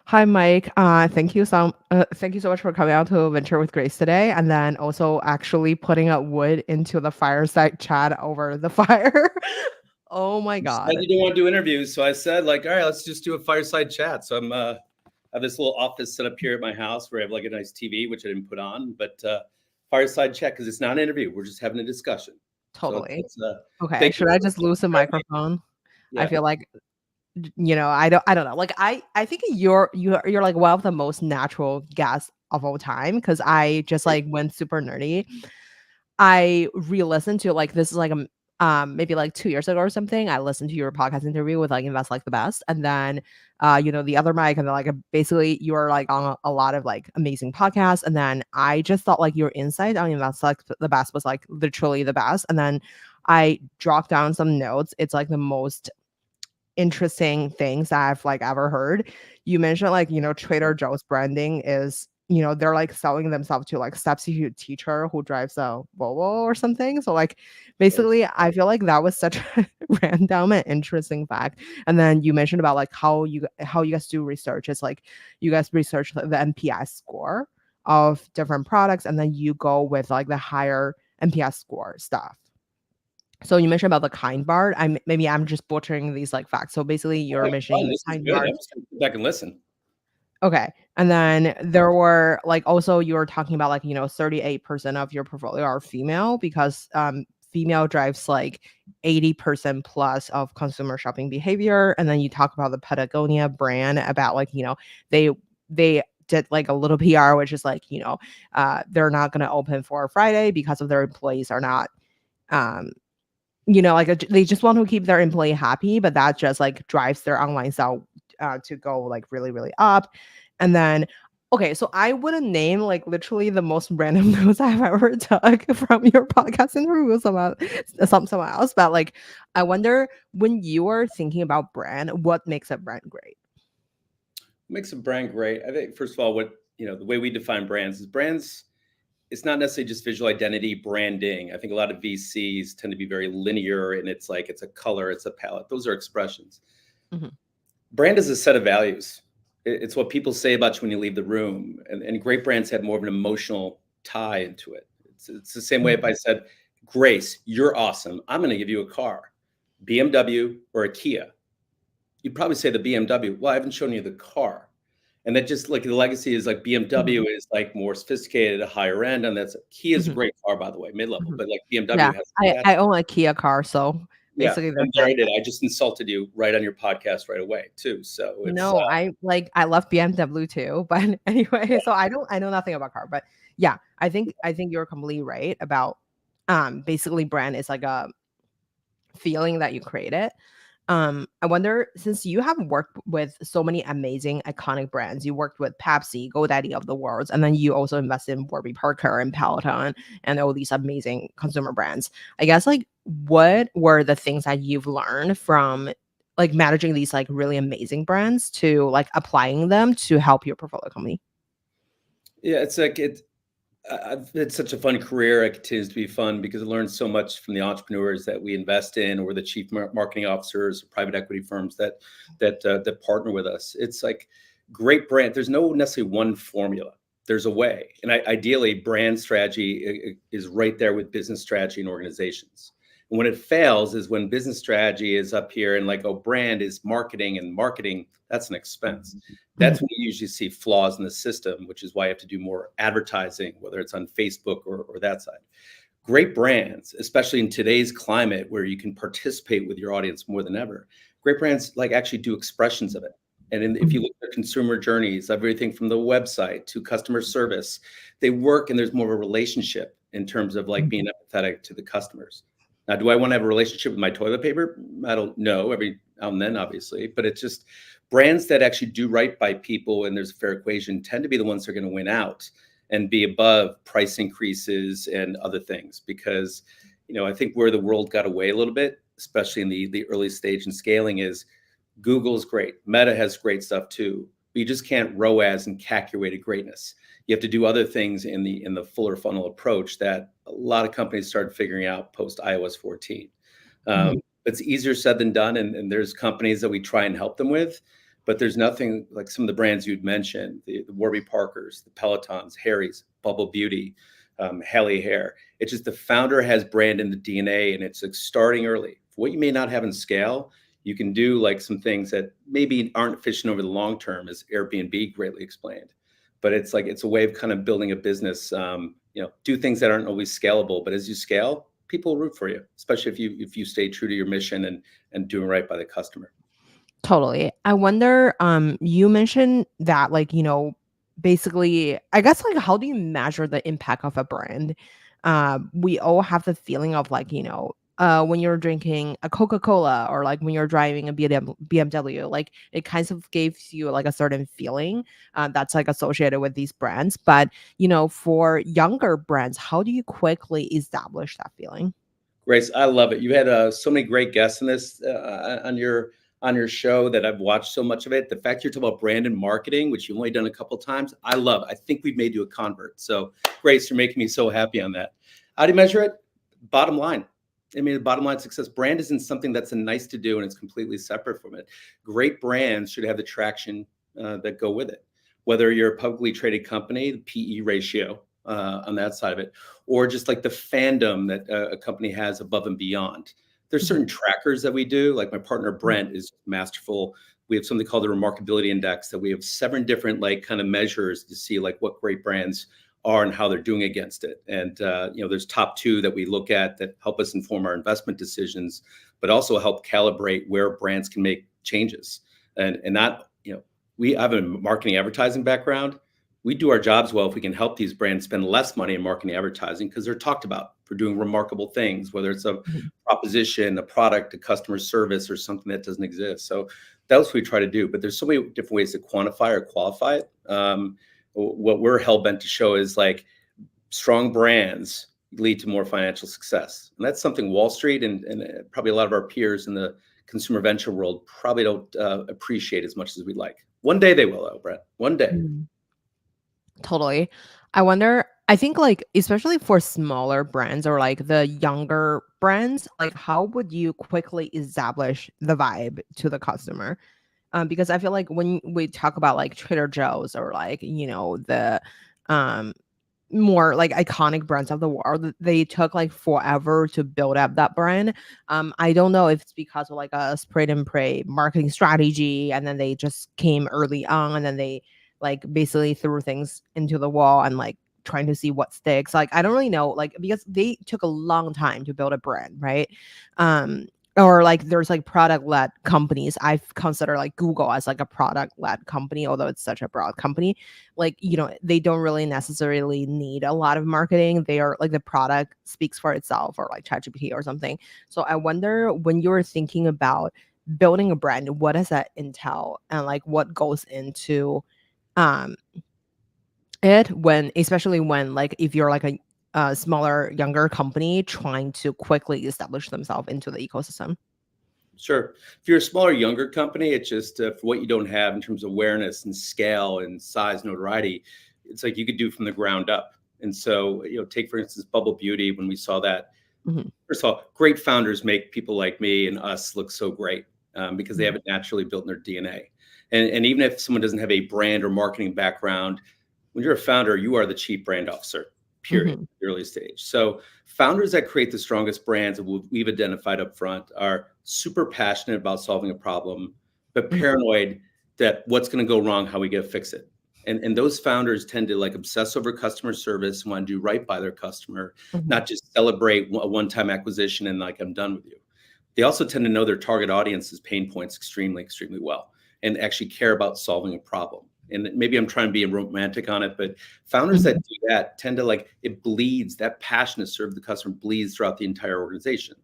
Hi, Mike. Thank you so much for coming out to Venture with Grace today, and then also actually putting up wood into the fireside chat over the fire. Oh my You said God. you didn't want to do interviews, so I said, like, all right, let's just do a fireside chat. So I have this little office set up here at my house where I have like a nice TV, which I didn't put on, but fireside chat because it's not an interview. We're just having a discussion. So Totally. it's Okay. thank you Should I for just lose the having me. microphone? I Yeah. feel like I don't know. Like I think you're like one of the most natural guests of all time because I just like went super nerdy. I re-listened to like this is like maybe like 2 years ago or something. I listened to your podcast interview with like Invest Like the Best, and then the other mic, and then like basically you are like on a lot of like amazing podcasts, and then I just thought like your insight on Invest Like the Best was like literally the best, and then I dropped down some notes. It's like the most interesting things that I've like ever heard. You mentioned like, Trader Joe's branding is, they're like selling themselves to like substitute teacher who drives a Volvo or something. So like basically I feel like that was such a random and interesting fact. And then you mentioned about like how you guys do research. It's like you guys research the NPS score of different products and then you go with like the higher NPS score stuff. So you mentioned about the kind bar. Maybe I'm just butchering these like facts. So basically, you're Okay, fine. mentioning This is kind good. bars. I'm just gonna sit back and listen. Okay, and then there were like also you were talking about like 38% of your portfolio are female because female drives like 80% plus of consumer shopping behavior. And then you talk about the Patagonia brand about like they did like a little PR, which is like they're not gonna open for Friday because of their employees are not um like they just want to keep their employee happy, but that just like drives their online sale to go like really, really up. And then, okay, so I wouldn't name like literally the most random notes I've ever took from your podcast interview with someone else, but like I wonder when you are thinking about brand, what makes a brand great? Makes a brand great. I think first of all, the way we define brands is brands. It's not necessarily just visual identity branding. I think a lot of VCs tend to be very linear, and it's like it's a color, it's a palette. Those are expressions. Mhm. Brand is a set of values. It's what people say about you when you leave the room, and great brands have more of an emotional tie into it. It's the same way if Mhm. I said, Grace, you're awesome, I'm going to give you a car, BMW or a Kia. You'd probably say the BMW. Well, I haven't shown you the car. And that just like the legacy is like BMW Mhm. is like more sophisticated, a higher end, and that's Kia is a Mhm. great car, by the way, mid-level, Mhm. but like Yeah, BMW has that. I own a Kia car, so Yeah, basically I'm there's sorry, like I just insulted you right on your podcast right away too. So it's no, I love BMW too, but anyway, so I know nothing about car, but yeah, I think you're completely right about basically brand is like a feeling that you created. I wonder since you have worked with so many amazing iconic brands, you worked with Pepsi, GoDaddy of the world, and then you also invested in Warby Parker and Peloton and all these amazing consumer brands. I guess like what were the things that you've learned from like managing these like really amazing brands to like applying them to help your portfolio company? yeah, it's like I've had such a fun career. It continues to be fun because I learned so much from the entrepreneurs that we invest in, or the chief marketing officers, or private equity firms that partner with us. It's like great brand. There's no necessarily one formula. There's a way, and ideally, brand strategy is right there with business strategy and organizations. And when it fails is when business strategy is up here and like, oh, brand is marketing, and marketing, that's an expense. Mhm. That's when you usually see flaws in the system, which is why you have to do more advertising, whether it's on Facebook or that side. Great brands, especially in today's climate where you can participate with your audience more than ever, great brands like actually do expressions of it. If you Mhm. look at consumer journeys, everything from the website to customer service, they work and there's more of a relationship in terms of like being Mhm. empathetic to the customers. Now, do I want to have a relationship with my toilet paper? I don't know. Every now and then, obviously, but it's just brands that actually do right by people and there's a fair equation tend to be the ones that are going to win out and be above price increases and other things because I think where the world got away a little bit, especially in the early stage and scaling, is Google's great, Meta has great stuff too, but you just can't ROAS and CAC your way to greatness. You have to do other things in the fuller funnel approach that a lot of companies started figuring out post iOS 14. um, Mhm. it's easier said than done, and there's companies that we try and help them with, but there's nothing like some of the brands you'd mentioned, the Warby Parkers, the Pelotons, Harry's, Bubble Beauty, Hally Hair. It's just the founder has brand in the DNA, and it's like starting early. For what you may not have in scale, you can do like some things that maybe aren't efficient over the long term, as Airbnb greatly explained. But it's like it's a way of kind of building a business. Do things that aren't always scalable, but as you scale, people root for you, especially if you stay true to your mission and doing right by the customer. Totally. I wonder, you mentioned that, like, basically, I guess, like, how do you measure the impact of a brand? We all have the feeling of, like, when you're drinking a Coca-Cola or like when you're driving a BMW, like it kind of gives you like a certain feeling that's like associated with these brands. But, for younger brands, how do you quickly establish that feeling? Grace, I love it. You had so many great guests in this on your show that I've watched so much of it. The fact you're talking about brand and marketing, which you've only done a couple times, I love. I think we've made you a convert. So, Grace, you're making me so happy on that. How do you measure it? Bottom line. I mean, the bottom line success. Brand isn't something that's a nice to do and it's completely separate from it. Great brands should have the traction that go with it. Whether you're a publicly traded company, the PE ratio on that side of it, or just like the fandom that a company has above and beyond. There's certain trackers that we do. Like my partner Brent is masterful. We have something called the Remarkability Index that we have 7 different like kind of measures to see like what great brands are and how they're doing against it. And there's top 2 that we look at that help us inform our investment decisions, but also help calibrate where brands can make changes. And not, we have a marketing advertising background. We do our jobs well if we can help these brands spend less money in marketing advertising because they're talked about for doing remarkable things, whether it's a proposition, a product, a customer service, or something that doesn't exist. So that's what we try to do. But there's so many different ways to quantify or qualify it. What we're hell bent to show is like strong brands lead to more financial success. And that's something Wall Street and probably a lot of our peers in the consumer venture world probably don't appreciate as much as we'd like. One day they will, though, Brett. One day. Totally. I wonder, I think like especially for smaller brands or like the younger brands, like how would you quickly establish the vibe to the customer? Because I feel like when we talk about like Trader Joe's or like, the um more like iconic brands of the world, they took like forever to build up that brand. I don't know if it's because of like a spray and pray marketing strategy, and then they just came early on, and then they like basically threw things into the wall and like trying to see what sticks. Like I don't really know, like because they took a long time to build a brand, right? Or like there's like product led companies. I consider like Google as like a product led company, although it's such a broad company. Like, they don't really necessarily need a lot of marketing. They are like the product speaks for itself, or like ChatGPT or something. So I wonder, when you're thinking about building a brand, what does that entail, and like what goes into um especially when like if you're like a smaller, younger company trying to quickly establish themselves into the ecosystem. Sure. If you're a smaller, younger company, it's just for what you don't have in terms of awareness and scale and size, notoriety, it's like you could do from the ground up. And so, take for instance, Bubble Beauty, when we saw that, Mhm. first of all, great founders make people like me and us look so great because they have it naturally built in their DNA. And even if someone doesn't have a brand or marketing background, when you're a founder, you are the chief brand officer, period, Mhm. the early stage. So founders that create the strongest brands that we've identified up front are super passionate about solving a problem, but Mhm. paranoid that what's going to go wrong, how we get to fix it. And those founders tend to like obsess over customer service and want to do right by their customer, Mhm. not just celebrate a one-time acquisition and like, I'm done with you. They also tend to know their target audience's pain points extremely, extremely well and actually care about solving a problem. And maybe I'm trying to be romantic on it, but founders that Mhm. do that tend to like, it bleeds, that passion to serve the customer bleeds throughout the entire organization.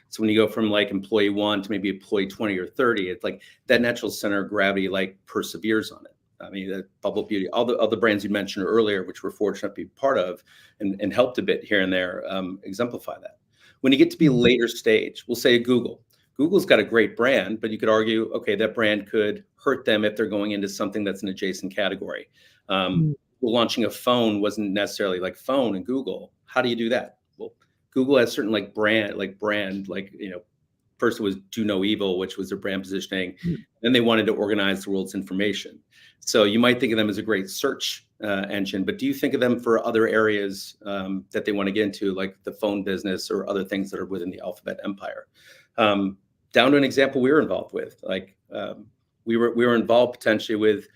So when you go from like employee 1 to maybe employee 20 or 30, it's like that natural center of gravity like perseveres on it. I mean, that Bubble Beauty, all the brands you mentioned earlier, which we're fortunate to be part of and helped a bit here and there, exemplify that. When you get to be a Mhm. later stage, we'll say Google. Google's got a great brand, but you could argue, okay, that brand could hurt them if they're going into something that's an adjacent category. Mhm. Launching a phone wasn't necessarily like phone and Google. How do you do that? Well, Google has certain like brand, First, it was do no evil, which was their brand positioning. Mm. Then they wanted to organize the world's information. So you might think of them as a great search engine, but do you think of them for other areas that they want to get into, like the phone business or other things that are within the alphabet empire? Down to an example we were involved with, like we were involved potentially with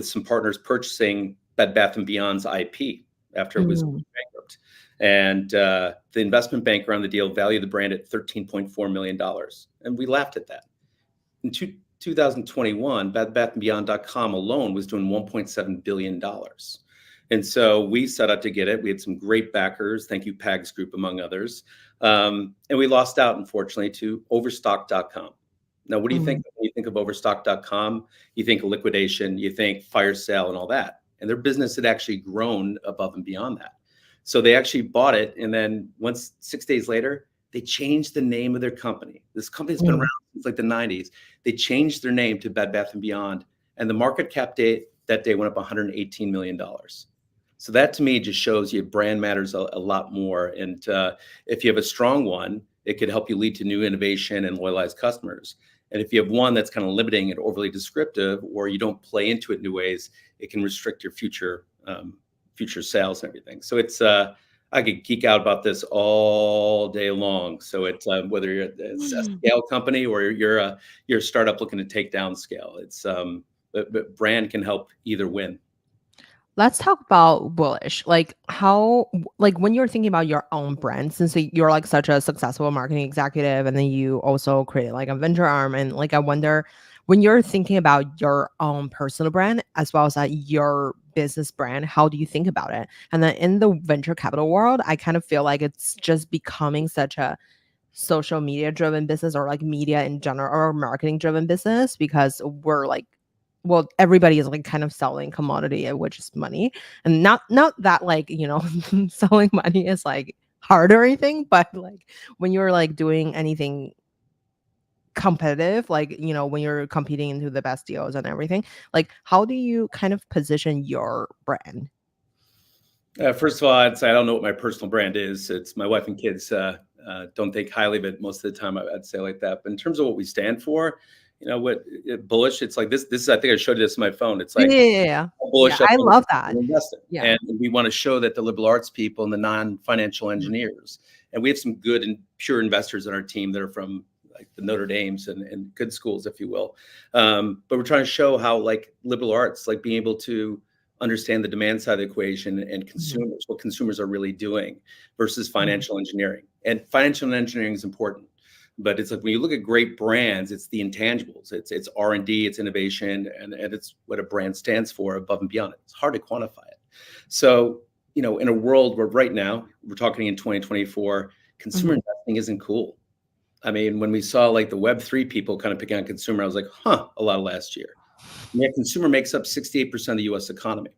some partners purchasing Bed Bath & Beyond's IP after it was bankrupt. And the investment banker on the deal valued the brand at $13.4 million. And we laughed at that. In 2021, BedBathAndBeyond.com alone was doing $1.7 billion. And so we set out to get it. We had some great backers. Thank you, Pags Group, among others. And we lost out, unfortunately, to Overstock.com. Now, what do you think when you think of Overstock.com? You think liquidation, you think fire sale and all that. And their business had actually grown above and beyond that. So they actually bought it. And then 6 days later, they changed the name of their company. This company's been around since like the 90s. They changed their name to Bed Bath & Beyond. And the market cap that day went up $118 million. So that to me just shows you brand matters a lot more. And if you have a strong one, it could help you lead to new innovation and loyalize customers. And if you have one that's kind of limiting and overly descriptive, or you don't play into it in new ways, it can restrict your future sales and everything. So it's I could geek out about this all day long. So it's whether you're a scale company or you're a startup looking to take down scale. It's but brand can help either win. Let's talk about Bullish. Like when you're thinking about your own brand, since you're like such a successful marketing executive, and then you also created like a venture arm, and like I wonder, when you're thinking about your own personal brand as well as your business brand, how do you think about it? And then in the venture capital world, I kind of feel like it's just becoming such a social media driven business, or like media in general, or marketing driven business, because we're like, well, everybody is like kind of selling commodity, which is money. And not that like, selling money is like hard or anything, but like when you're like doing anything competitive, like, when you're competing into the best deals and everything, like how do you kind of position your brand? First of all, I'd say I don't know what my personal brand is. It's my wife and kids don't think highly of it most of the time. I'd say like that. But in terms of what we stand for, what Bullish, it's like this is, I think I showed you this on my phone. It's like Bullish. Yeah, I love that. Yeah. And we want to show that the liberal arts people and the non-financial engineers, and we have some good and pure investors on our team that are from like the Notre Dames and good schools, if you will. But we're trying to show how like liberal arts, like being able to understand the demand side of the equation and consumers, what consumers are really doing versus financial engineering. And financial engineering is important. But it's like when you look at great brands, it's the intangibles. It's R&D, it's innovation, and it's what a brand stands for above and beyond it. It's hard to quantify it. So, in a world where right now, we're talking in 2024, consumer investing isn't cool. I mean, when we saw like the Web3 people kind of picking on consumer, I was like, a lot of last year. And yet consumer makes up 68% of the US economy.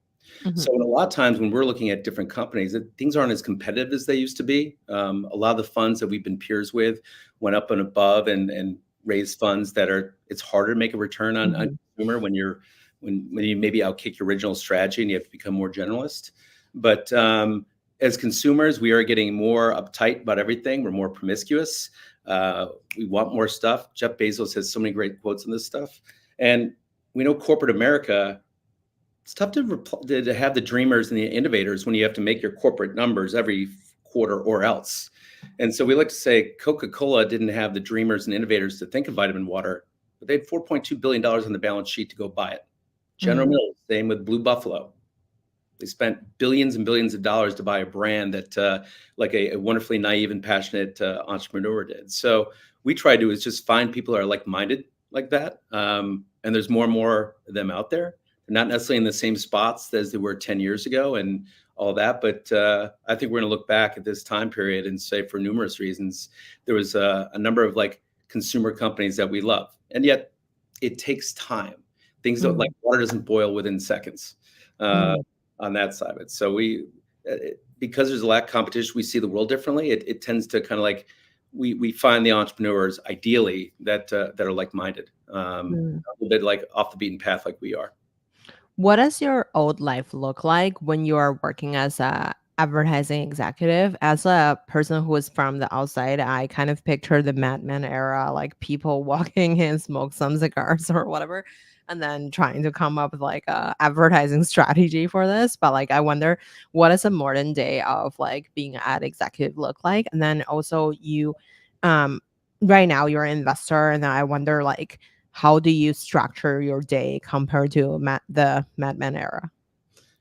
So a lot of times when we're looking at different companies, things aren't as competitive as they used to be. A lot of the funds that we've been peers with went up and above and raised funds it's harder to make a return on consumer when you maybe outkick your original strategy and you have to become more generalist. But as consumers, we are getting more uptight about everything. Are more promiscuous. We want more stuff. Jeff Bezos has so many great quotes on this stuff. And we know corporate America, it's tough to have the dreamers and the innovators when you have to make your corporate numbers every quarter or else. And so we like to say Coca-Cola didn't have the dreamers and innovators to think of vitamin water, but they had $4.2 billion on the balance sheet to go buy it. General Mills, same with Blue Buffalo. They spent billions and billions of dollars to buy a brand that like a wonderfully naive and passionate entrepreneur did. So we try to is just find people that are like-minded like that. And there's more and more of them out there. Not necessarily in the same spots as they were 10 years ago and all that. But I think we're going to look back at this time period and say for numerous reasons, there was a number of like consumer companies that we love. And yet it takes time. Things don't like water doesn't boil within seconds on that side of it. So because there's a lack of competition, we see the world differently. It tends to kind of like, we find the entrepreneurs ideally that are like-minded, a little bit like off the beaten path like we are. What does your old life look like when you are working as a advertising executive. As a person who is from the outside, I kind of picture the Mad Men era, like people walking in, smoke some cigars or whatever, and then trying to come up with like a advertising strategy for this. But like, I wonder what does a modern day of like being an ad executive look like? And then also you, um, right now you're an investor, and I wonder like how do you structure your day compared to the Mad Men era?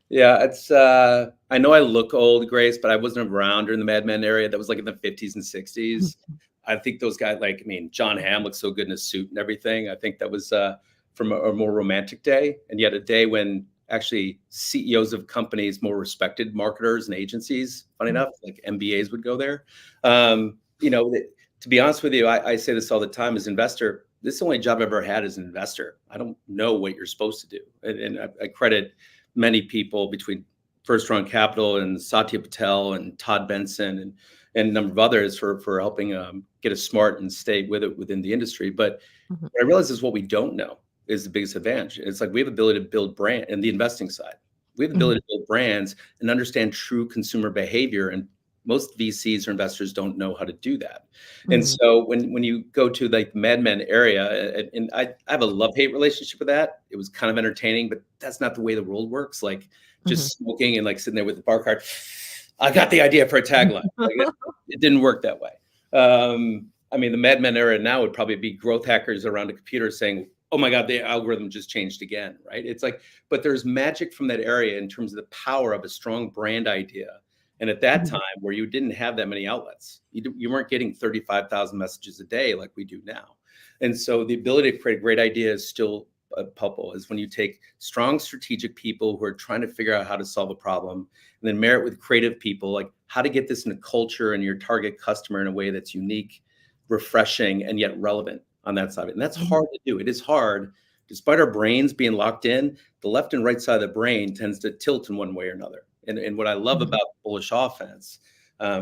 Yeah, it's I know I look old, Grace, but I wasn't around during the Mad Men area. That was like in the 50s and 60s. I think those guys, like, I mean, John Hamm looks so good in a suit and everything. I think that was from a more romantic day, and yet a day when actually CEOs of companies, more respected marketers and agencies, funny enough, like MBAs would go there. You know, to be honest with you, I say this all the time as an investor. This is the only job I've ever had as an investor. I don't know what you're supposed to do, and I credit many people between First Round Capital and Satya Patel and Todd Benson and a number of others for helping get us smart and stay with it within the industry. But Mhm, what I realize is what we don't know is the biggest advantage. It's like we have the ability to build brand in the investing side. We have the mhm, ability to build brands and understand true consumer behavior. And most VCs or investors don't know how to do that. And mhm, so when you go to like the Mad Men area, and I have a love-hate relationship with that. It was kind of entertaining, but that's not the way the world works. Like mhm. just smoking and like sitting there with the bar card. I got the idea for a tagline. Like it didn't work that way. I mean, the Mad Men era now would probably be growth hackers around a computer saying, "Oh my God, the algorithm just changed again." Right? It's like, but there's magic from that area in terms of the power of a strong brand idea. And at that Mhm, time, where you didn't have that many outlets, you weren't getting 35,000 messages a day like we do now. And so the ability to create great ideas still palpable is when you take strong strategic people who are trying to figure out how to solve a problem and then marry it with creative people, like how to get this in a culture and your target customer in a way that's unique, refreshing, and yet relevant on that side of it. And that's mhm, hard to do. It is hard. Despite our brains being locked in, the left and right side of the brain tends to tilt in one way or another. And what I love mhm, about bullish offense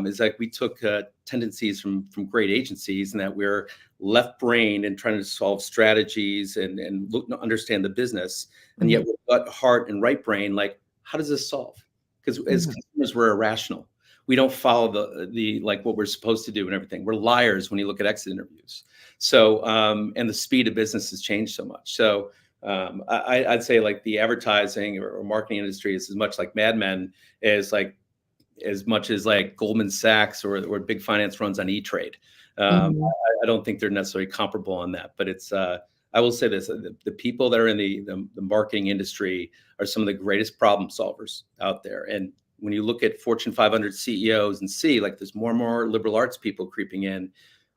is like we took tendencies from great agencies and that we're left brain and trying to solve strategies and look understand the business, and yet mhm, with gut, heart, and right brain, like how does this solve? Because as mhm, consumers, we're irrational. We don't follow the like what we're supposed to do and everything. We're liars when you look at exit interviews. So and the speed of business has changed so much. So I'd say like the advertising or marketing industry is as much like Mad Men as like as much as like Goldman Sachs or big finance runs on E-Trade. mhm, I don't think they're necessarily comparable on that, but it's I will say this: the people that are in the marketing industry are some of the greatest problem solvers out there. And when you look at Fortune 500 CEOs and see like there's more and more liberal arts people creeping in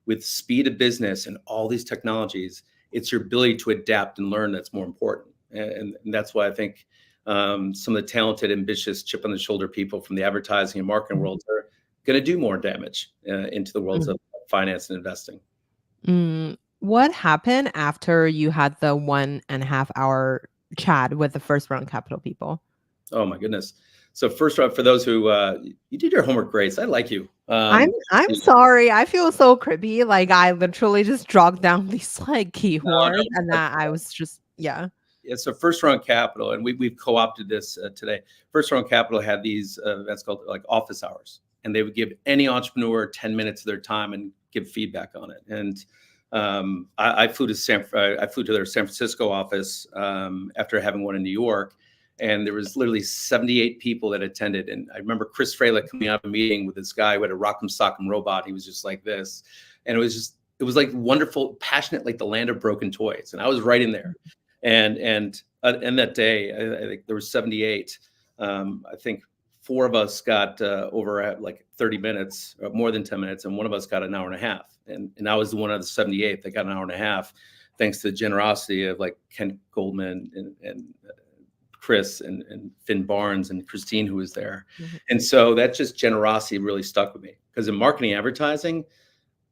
with speed of business and all these technologies, it's your ability to adapt and learn that's more important. And that's why I think some of the talented, ambitious, chip on the shoulder people from the advertising and marketing mhm, worlds are going to do more damage into the worlds mhm. of finance and investing. What happened after you had the 1.5 hour chat with the first round capital people? Oh my goodness! So first off, for those who you did your homework, Grace. I like you. I'm sorry. I feel so creepy. Like I literally just jotted down these like No, keywords no, and that I was just yeah. yeah, so first round capital, and we've co-opted this today. First round capital had these events called like office hours, and they would give any entrepreneur 10 minutes of their time and give feedback on it. And I flew to I flew to their San Francisco office after having one in New York, and there was literally 78 people that attended. And I remember Chris Fralick coming out of a meeting with this guy who had a Rock'em Sock'em robot. He was just like this, and it was like wonderful, passionate, like the land of broken toys. And I was right in there and that day, I think there were 78. I think four of us got over at like 30 minutes, more than 10 minutes, and one of us got an hour and a half. And I was the one out of the 78 that got an hour and a half, thanks to the generosity of like Ken Goldman and Chris and Finn Barnes and Christine, who was there. Mhm, And so that just generosity really stuck with me because in marketing advertising,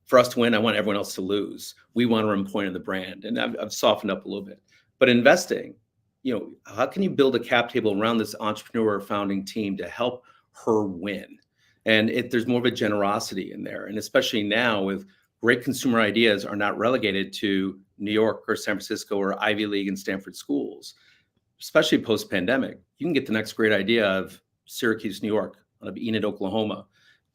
for us to win, I want everyone else to lose. We want to run point of the brand. And I've softened up a little bit. But investing, you know, how can you build a cap table around this entrepreneur founding team to help her win? And there's more of a generosity in there. And especially now with great consumer ideas are not relegated to New York or San Francisco or Ivy League and Stanford schools, especially post pandemic. You can get the next great idea of Syracuse, New York, out of Enid, Oklahoma.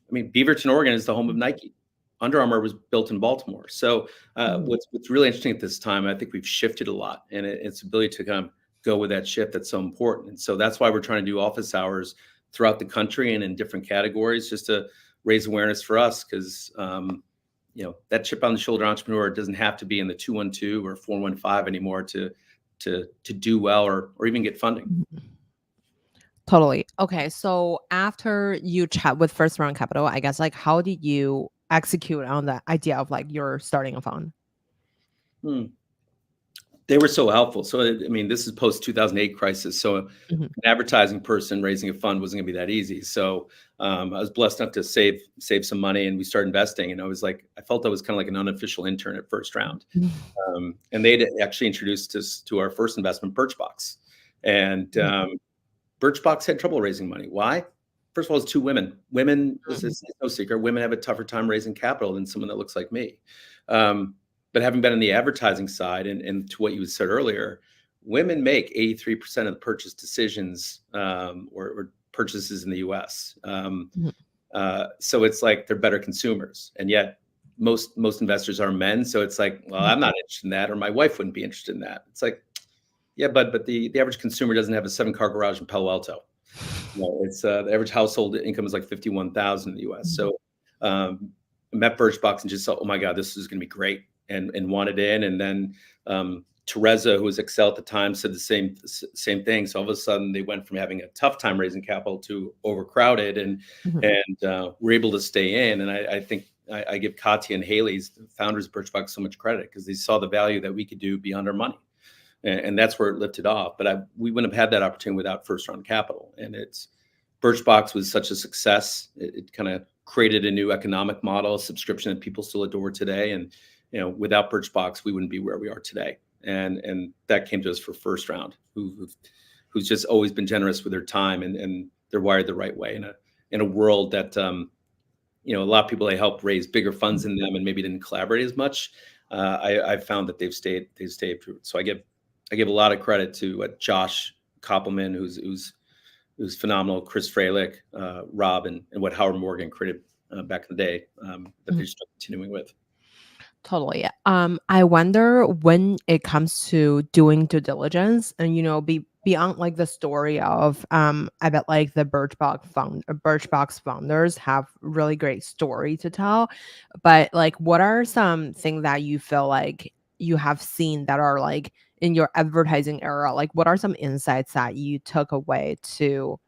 I mean, Beaverton, Oregon is the home of Nike. Under Armour was built in Baltimore. So what's really interesting at this time, I think we've shifted a lot, and its ability to kind of go with that shift that's so important. And so that's why we're trying to do office hours throughout the country and in different categories, just to raise awareness for us, because that chip on the shoulder entrepreneur doesn't have to be in the 212 or 415 anymore to do well or even get funding. Totally. Okay. So after you chat with first round capital, I guess like how did you execute on the idea of like you're starting a fund? They were so helpful. So, I mean, this is post 2008 crisis. So an advertising person raising a fund wasn't gonna be that easy. So I was blessed enough to save some money, and we started investing. And I felt I was kind of like an unofficial intern at first round. And they'd actually introduced us to our first investment, Birchbox. And Birchbox had trouble raising money. Why? First of all, it's two women. It's no secret, women have a tougher time raising capital than someone that looks like me. But having been on the advertising side, and to what you said earlier, women make 83% of the purchase decisions or purchases in the US. So it's like they're better consumers. And yet most investors are men. So it's like, well, I'm not interested in that, or my wife wouldn't be interested in that. It's like, yeah, but the average consumer doesn't have a 7-car garage in Palo Alto. It's the average household income is like 51,000 in the US. So I met Birchbox and just thought, oh my God, this is going to be great. And wanted in. And then Teresa, who was Excel at the time, said the same thing. So all of a sudden they went from having a tough time raising capital to overcrowded, and we're able to stay in. And I think I give Katya and Haley's, the founders of Birchbox, so much credit, because they saw the value that we could do beyond our money. And that's where it lifted off. But we wouldn't have had that opportunity without first round capital. And Birchbox was such a success. It kind of created a new economic model, a subscription that people still adore today. And without Birchbox, we wouldn't be where we are today. And that came to us for first round, who's just always been generous with their time, and they're wired the right way in a world that a lot of people they help raise bigger funds than them and maybe didn't collaborate as much. I found that they've stayed true. So I give a lot of credit to Josh Koppelman, who's phenomenal, Chris Freilich, Rob, and what Howard Morgan created back in the day that they're still continuing with. Totally. I wonder when it comes to doing due diligence and, beyond like the story of, I bet like the Birchbox founders have really great story to tell, but like, what are some things that you feel like you have seen that are like in your advertising era? Like, what are some insights that you took away to,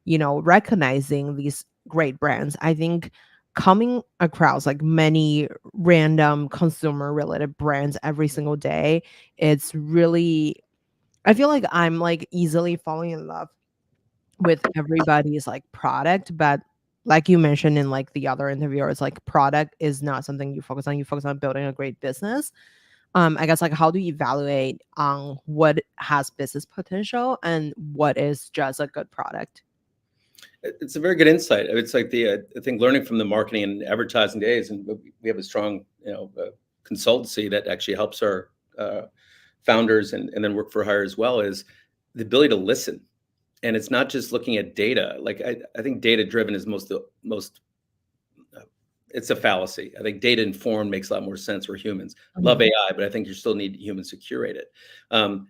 recognizing these great brands? I think coming across like many random consumer related brands every single day, it's really, I feel like I'm like easily falling in love with everybody's like product, but like you mentioned in like the other interviewers, like product is not something you focus on. You focus on building a great business. I guess like how do you evaluate on what has business potential and what is just a good product? It's a very good insight. It's like I think learning from the marketing and advertising days, and we have a strong, consultancy that actually helps our founders and then work for hire as well, is the ability to listen. And it's not just looking at data. Like I think data driven is most it's a fallacy. I think data informed makes a lot more sense for humans. Love AI, but I think you still need humans to curate it.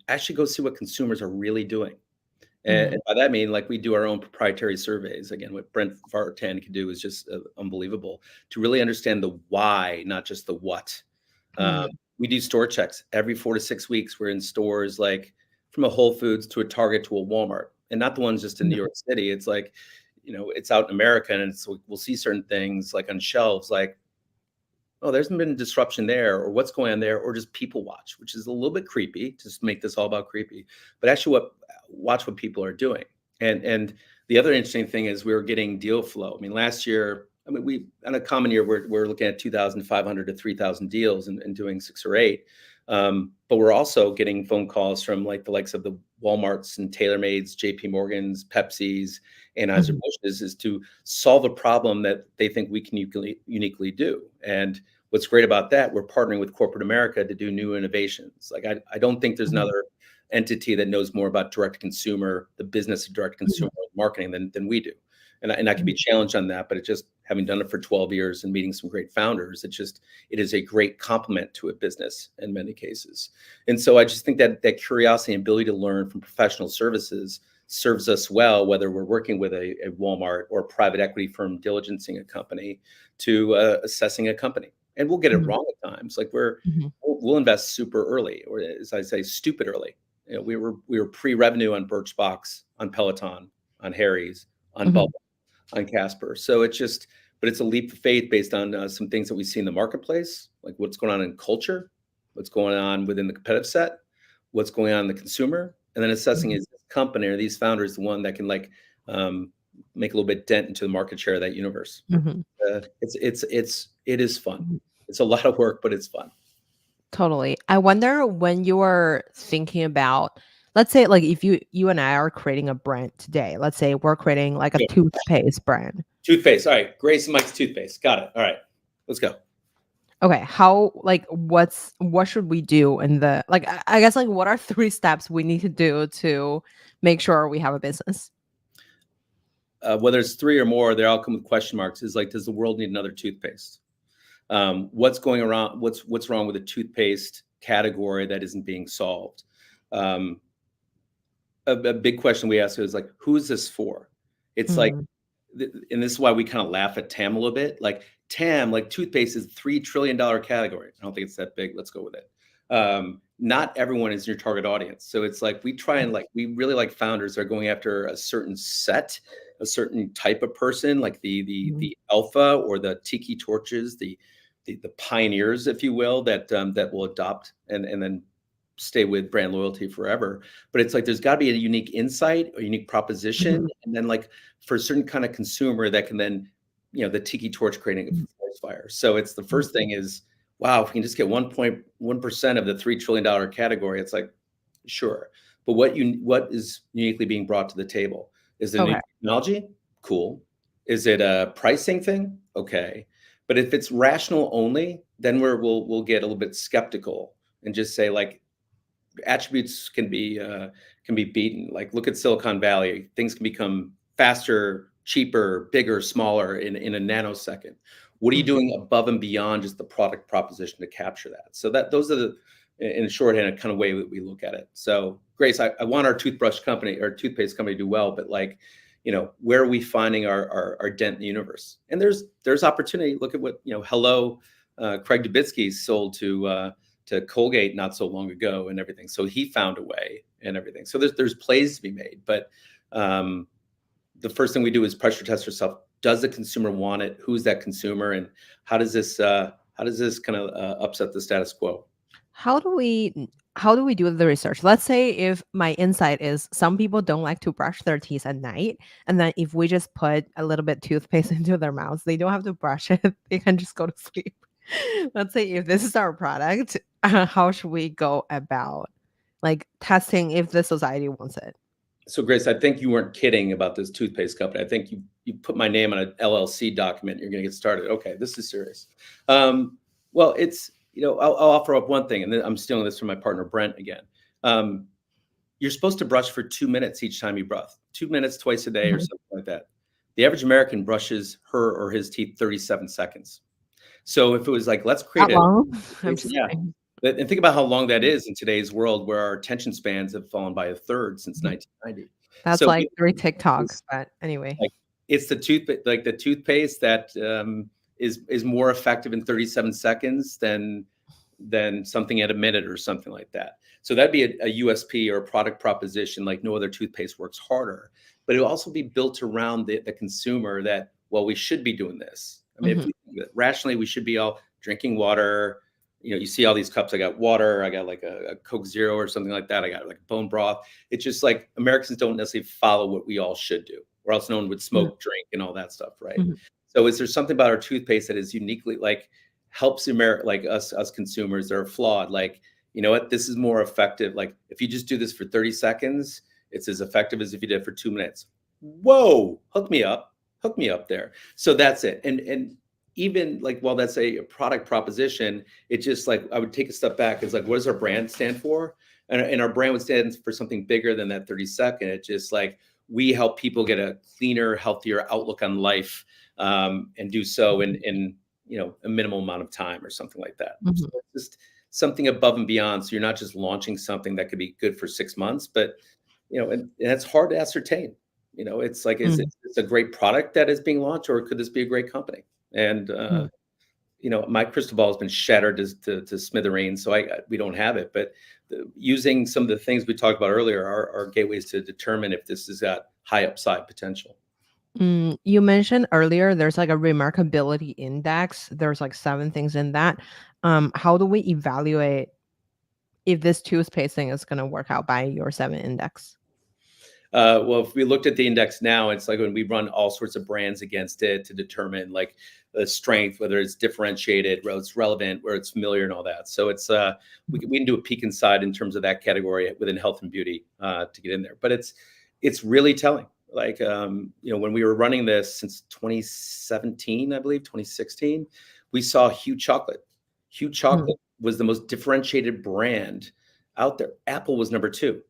Actually go see what consumers are really doing. And by that I mean, like, we do our own proprietary surveys. Again, what Brent Vartan can do is just unbelievable to really understand the why, not just the what. We do store checks every 4 to 6 weeks. We're in stores like from a Whole Foods to a Target to a Walmart, and not the ones just in New York City. It's like, it's out in America, and we'll see certain things like on shelves, like, oh, there's been disruption there, or what's going on there, or just people watch, which is a little bit creepy, just make this all about creepy, but actually watch what people are doing. And the other interesting thing is we're getting deal flow. I mean, last year, we, on a common year, we're looking at 2,500 to 3,000 deals and doing 6 or 8. But we're also getting phone calls from like the likes of the Walmarts and TaylorMades, JP Morgans, Pepsis, and Anheuser Busch is to solve a problem that they think we can uniquely do. And what's great about that, we're partnering with corporate America to do new innovations. Like I don't think there's another entity that knows more about direct consumer, the business of direct consumer marketing than we do. and I can be challenged on that, but it just, having done it for 12 years and meeting some great founders, it is a great complement to a business in many cases. And so I just think that curiosity and ability to learn from professional services serves us well, whether we're working with a Walmart or a private equity firm diligencing a company to assessing a company. And we'll get it wrong at times. Like we'll invest super early, or as I say, stupid early. You know, we were pre-revenue on Birchbox, on Peloton, on Harry's, on Bubble, on Casper. So but it's a leap of faith based on some things that we see in the marketplace, like what's going on in culture, what's going on within the competitive set, what's going on in the consumer, and then assessing is this company or these founders the one that can make a little bit dent into the market share of that universe. It is fun. It's a lot of work, but it's fun. Totally. I wonder when you are thinking about, let's say like if you and I are creating a brand today, let's say we're creating like a toothpaste brand. Toothpaste. All right. Grace and Mike's toothpaste. Got it. All right. Let's go. Okay. What should we do in the, like, I guess like what are 3 steps we need to do to make sure we have a business? Whether it's 3 or more, they all come with question marks. Is like, does the world need another toothpaste? What's going around? What's wrong with the toothpaste category that isn't being solved? A big question we ask is like, who is this for? It's like, and this is why we kind of laugh at TAM a little bit. Like TAM, like toothpaste is a $3 trillion category. I don't think it's that big. Let's go with it. Not everyone is your target audience. So it's like, we really like founders that are going after a certain set, a certain type of person, like the alpha or the tiki torches, the pioneers, if you will, that will adopt and then stay with brand loyalty forever. But it's like, there's got to be a unique insight, a unique proposition. And then like for a certain kind of consumer that can then, the tiki torch creating a forest fire. So it's the first thing is, wow, if we can just get 1.1% of the $3 trillion category, it's like, sure. But what is uniquely being brought to the table? Is it new technology? Cool. Is it a pricing thing? Okay. But if it's rational only, then we'll get a little bit skeptical and just say like, attributes can be beaten. Like look at Silicon Valley. Things can become faster, cheaper, bigger, smaller in a nanosecond. What are you doing above and beyond just the product proposition to capture that? So those are in shorthand, a kind of way that we look at it. So Grace, I want our toothpaste company to do well, but like, where are we finding our dent in the universe? And there's opportunity. Look at what, Hello, Craig Dubitsky sold to Colgate not so long ago and everything. So he found a way and everything. So there's plays to be made, but the first thing we do is pressure test ourselves. Does the consumer want it? Who's that consumer? And how does this kind of upset the status quo? How do we do the research? Let's say if my insight is some people don't like to brush their teeth at night, and then if we just put a little bit toothpaste into their mouths, they don't have to brush it. They can just go to sleep. Let's say if this is our product, how should we go about like testing if the society wants it? So Grace, I think you weren't kidding about this toothpaste company. I think you put my name on an LLC document. You're going to get started. Okay, this is serious. Well, it's, I'll offer up one thing, and then I'm stealing this from my partner, Brent, again. You're supposed to brush for 2 minutes each time you brush, 2 minutes twice a day or something like that. The average American brushes her or his teeth 37 seconds. So if it was like, let's create and think about how long that is in today's world where our attention spans have fallen by a third since 1990. That's so like 3 TikToks, but anyway. Like, it's the toothpaste that is more effective in 37 seconds than something at a minute or something like that. So that'd be a USP or a product proposition like no other toothpaste works harder. But it'll also be built around the consumer that, well, we should be doing this. I mean, if rationally, we should be all drinking water. You see all these cups. I got water. I got like a Coke Zero or something like that. I got like bone broth. It's just like Americans don't necessarily follow what we all should do, or else no one would smoke, drink, and all that stuff, right? So is there something about our toothpaste that is uniquely like helps like us consumers that are flawed? Like, you know what, this is more effective. Like if you just do this for 30 seconds, it's as effective as if you did it for 2 minutes. Whoa, hook me up there. So that's it. And even like, while that's a product proposition, it just like, I would take a step back. It's like, what does our brand stand for? And our brand would stand for something bigger than that 30 second. It's just like, we help people get a cleaner, healthier outlook on life, and do so in a minimal amount of time or something like that. So Mhm. it's just something above and beyond. So you're not just launching something that could be good for 6 months, but and it's hard to ascertain. It's like, is it Mm. it's a great product that is being launched, or could this be a great company? And Mm. my crystal ball has been shattered to smithereens, so we don't have it. But using some of the things we talked about earlier are gateways to determine if this has got high upside potential. You mentioned earlier there's like a remarkability index. There's like 7 things in that. How do we evaluate if this toothpaste thing is gonna work out by your 7 index? Well, if we looked at the index now, it's like when we run all sorts of brands against it to determine like the strength, whether it's differentiated, whether it's relevant, where it's familiar, and all that. So it's we can do a peek inside in terms of that category within health and beauty to get in there. But it's really telling. Like when we were running this since 2017, I believe 2016, we saw Hue Chocolate. Hue Mm. Chocolate was the most differentiated brand out there. Apple was number 2.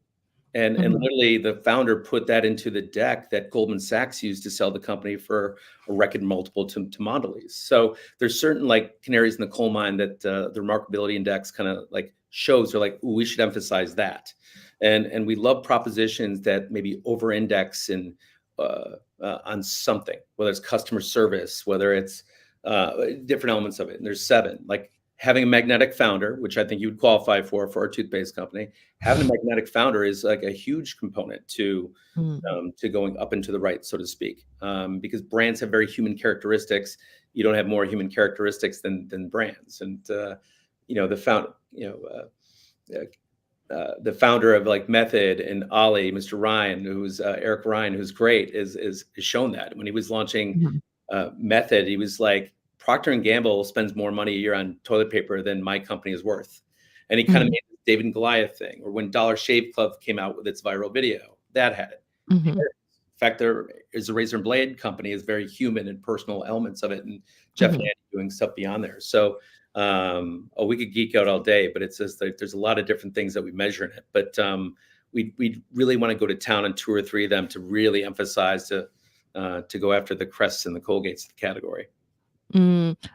And Mhm. literally the founder put that into the deck that Goldman Sachs used to sell the company for a record multiple to Mondelez. So there's certain like canaries in the coal mine that the remarkability index kind of like shows. They're like, ooh, we should emphasize that. And we love propositions that maybe over-index on something, whether it's customer service, whether it's different elements of it. And there's 7, like having a magnetic founder, which I think you would qualify for a toothpaste company. Having a magnetic founder is like a huge component to Mm. going up and to the right, so to speak, because brands have very human characteristics. You don't have more human characteristics than brands. And the the founder of like Method and Ollie, Mr. Ryan, who's Eric Ryan, who's great, is shown that when he was launching Mhm. Method, he was like, Procter and Gamble spends more money a year on toilet paper than my company is worth. And he kind of Mhm. made this David and Goliath thing. Or when Dollar Shave Club came out with its viral video, that had it. Mhm. In fact, there is a razor and blade company, is very human and personal elements of it. And Jeff and Mhm. Andy doing stuff beyond there. So we could geek out all day, but it's just like there's a lot of different things that we measure in it. But we really want to go to town on 2 or 3 of them to really emphasize to go after the Crests and the Colgates of the category.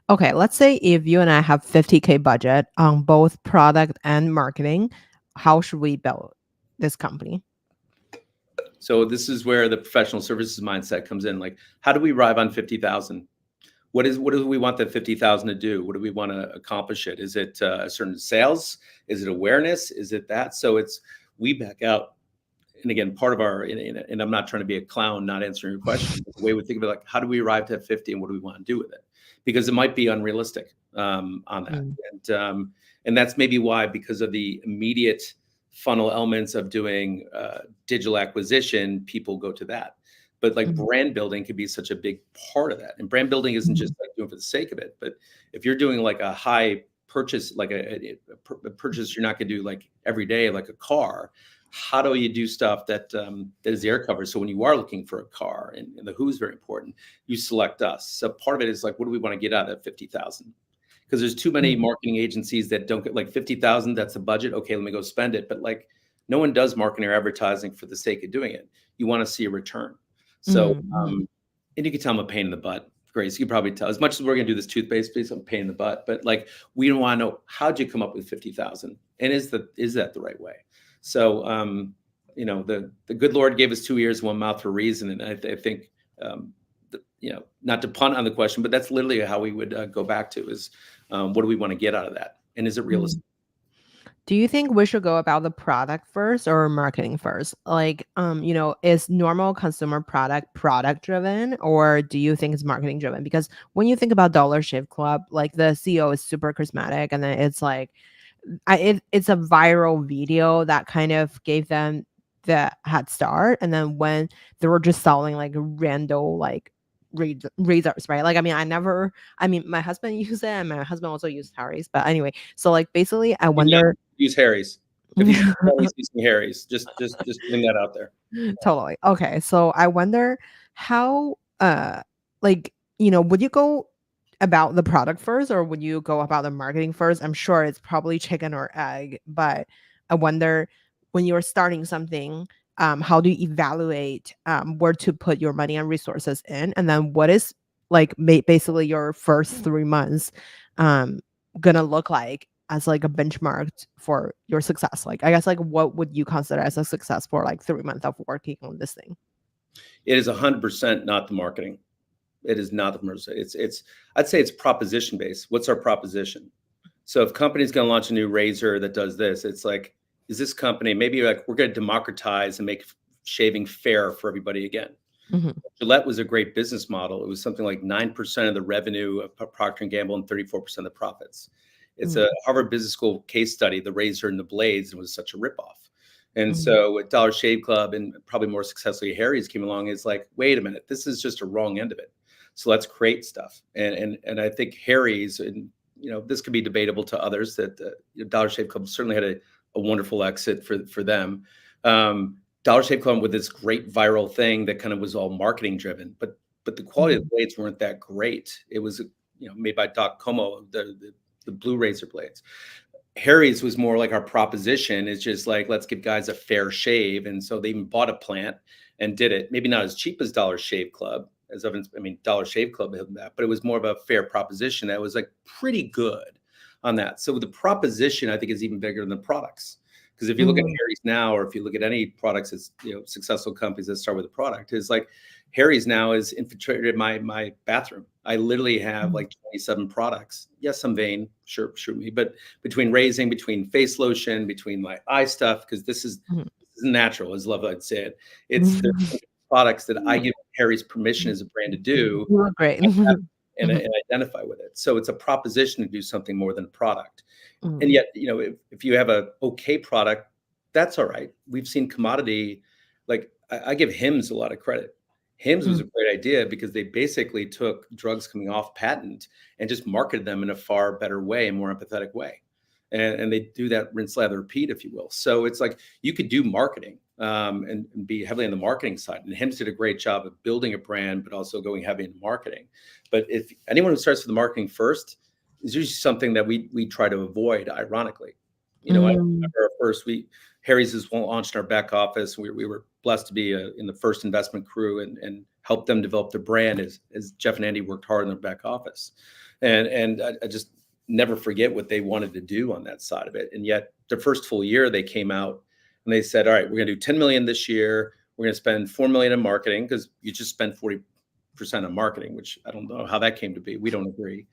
Okay, let's say if you and I have 50K budget on both product and marketing, how should we build this company? So this is where the professional services mindset comes in. Like, how do we arrive on 50,000? What do we want that 50,000 to do? What do we want to accomplish it? Is it a certain sales? Is it awareness? Is it that? So we back out. And again, part of and I'm not trying to be a clown, not answering your question, but the way we think about, like, how do we arrive to 50 and what do we want to do with it? Because it might be unrealistic on that. Mm. And that's maybe why, because of the immediate funnel elements of doing digital acquisition, people go to that. But like Mhm. brand building could be such a big part of that. And brand building isn't just Mhm. like doing for the sake of it, but if you're doing like a high purchase, like a purchase you're not going to do like every day, like a car, how do you do stuff that is air cover? So when you are looking for a car, and the who's very important, you select us. So part of it is like, what do we want to get out of that 50,000? Because there's too many Mhm. marketing agencies that don't get like 50,000. That's the budget. Okay, let me go spend it. But like, no one does marketing or advertising for the sake of doing it. You want to see a return. So, Mhm. and you can tell I'm a pain in the butt. Grace, you can probably tell, as much as we're going to do this toothpaste piece, I'm a pain in the butt. But like, we don't want to know, how'd you come up with 50,000, and is that the right way? So, the good Lord gave us 2 ears, 1 mouth for a reason, and I think, not to punt on the question, but that's literally how we would go back to is, what do we want to get out of that, and is it Mhm. realistic? Do you think we should go about the product first or marketing first? Like, is normal consumer product driven, or do you think it's marketing driven? Because when you think about Dollar Shave Club, like the CEO is super charismatic, and then it's like, it's a viral video that kind of gave them the head start. And then when they were just selling like random like razors, right? Like, my husband used it, and my husband also used Harry's. But anyway, so like basically, I Yeah, wonder. use Harry's. If he's Harry's, using Harry's. Just putting that out there. Totally. Okay. So I wonder how, like, would you go about the product first, or would you go about the marketing first? I'm sure it's probably chicken or egg, but I wonder, when you're starting something, how do you evaluate where to put your money and resources in, and then what is like basically your first 3 months um gonna look like as like a benchmark for your success? Like, I guess, like, what would you consider as a success for like 3 months of working on this thing? It is 100% not the marketing. It is not the marketing. I'd say it's proposition based. What's our proposition? So if company's going to launch a new razor that does this, it's like, is this company, maybe like we're going to democratize and make shaving fair for everybody again. Hmm. Gillette was a great business model. It was something like 9% of the revenue of Procter & Gamble and 34% of the profits. It's a Harvard Business School case study, the razor and the blades, and was such a ripoff. And so with Dollar Shave Club and probably more successfully Harry's came along, it's like, wait a minute, this is just a wrong end of it. So let's create stuff. And I think Harry's, and this could be debatable to others, that Dollar Shave Club certainly had a wonderful exit for them. Dollar Shave Club with this great viral thing that kind of was all marketing driven, but the quality of the blades weren't that great. It was made by Doc Como, the blue razor blades. Harry's was more like our proposition is just like, let's give guys a fair shave. And so they even bought a plant and did it. Maybe not as cheap as Dollar Shave Club, Dollar Shave Club had that, but it was more of a fair proposition that was like pretty good on that. So the proposition, I think, is even bigger than the products. Because if you look at Harry's now, or if you look at any products as successful companies that start with a product, is like Harry's now has infiltrated my bathroom. I literally have like 27 products. Yes, I'm vain, sure, shoot me, but between raising, between face lotion, between my eye stuff, because this is natural, as love I'd say it. It's the products that I give Harry's permission as a brand to do. You look great. and identify with it. So it's a proposition to do something more than a product. And yet, if you have a okay product, that's all right. We've seen commodity, like I give Hims a lot of credit. Hims was a great idea because they basically took drugs coming off patent and just marketed them in a far better way and more empathetic way. And they do that rinse, lather, repeat, if you will. So it's like you could do marketing and be heavily on the marketing side. And Hims did a great job of building a brand, but also going heavy into marketing. But if anyone who starts with the marketing first, is usually something that we try to avoid, ironically. I remember Harry's was launched in our back office. We were blessed to be in the first investment crew and help them develop their brand as Jeff and Andy worked hard in their back office. And I just never forget what they wanted to do on that side of it. And yet their first full year, they came out and they said, all right, we're going to do 10 million this year. We're going to spend 4 million in marketing, because you just spend 40% on marketing, which I don't know how that came to be. We don't agree.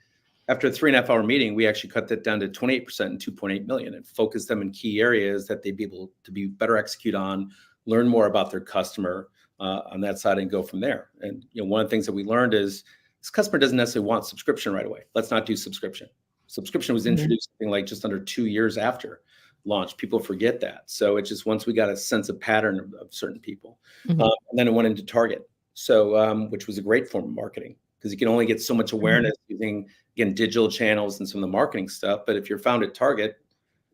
After a 3.5-hour meeting, we actually cut that down to 28% and 2.8 million and focused them in key areas that they'd be able to be better execute on, learn more about their customer on that side, and go from there. And one of the things that we learned is this customer doesn't necessarily want subscription right away. Let's not do subscription. Subscription was introduced something like just under 2 years after launch. People forget that. So it's just once we got a sense of pattern of certain people, and then it went into Target. So which was a great form of marketing, because you can only get so much awareness using, again, digital channels and some of the marketing stuff. But if you're found at Target,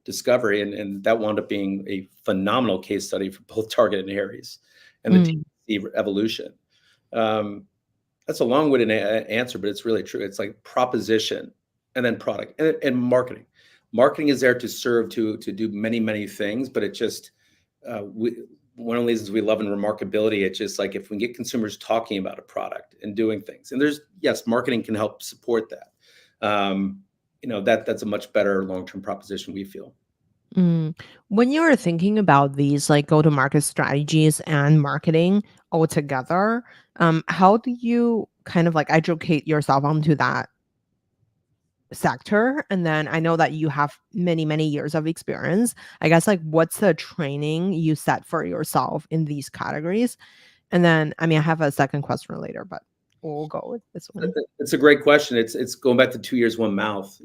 discovery, and that wound up being a phenomenal case study for both Target and Harry's and the TC evolution. That's a long-winded answer, but it's really true. It's like proposition and then product and marketing. Marketing is there to serve, to do many, many things, but it just, one of the reasons we love in remarkability, it's just like if we get consumers talking about a product and doing things, and yes, marketing can help support that. That's a much better long-term proposition, we feel. When you were thinking about these like go-to-market strategies and marketing all together, how do you kind of like educate yourself onto that sector? And then I know that you have many, many years of experience. I guess, like, what's the training you set for yourself in these categories? And then, I have a second question later, but we'll go with this one. It's a great question. It's going back to 2 years, one mouth.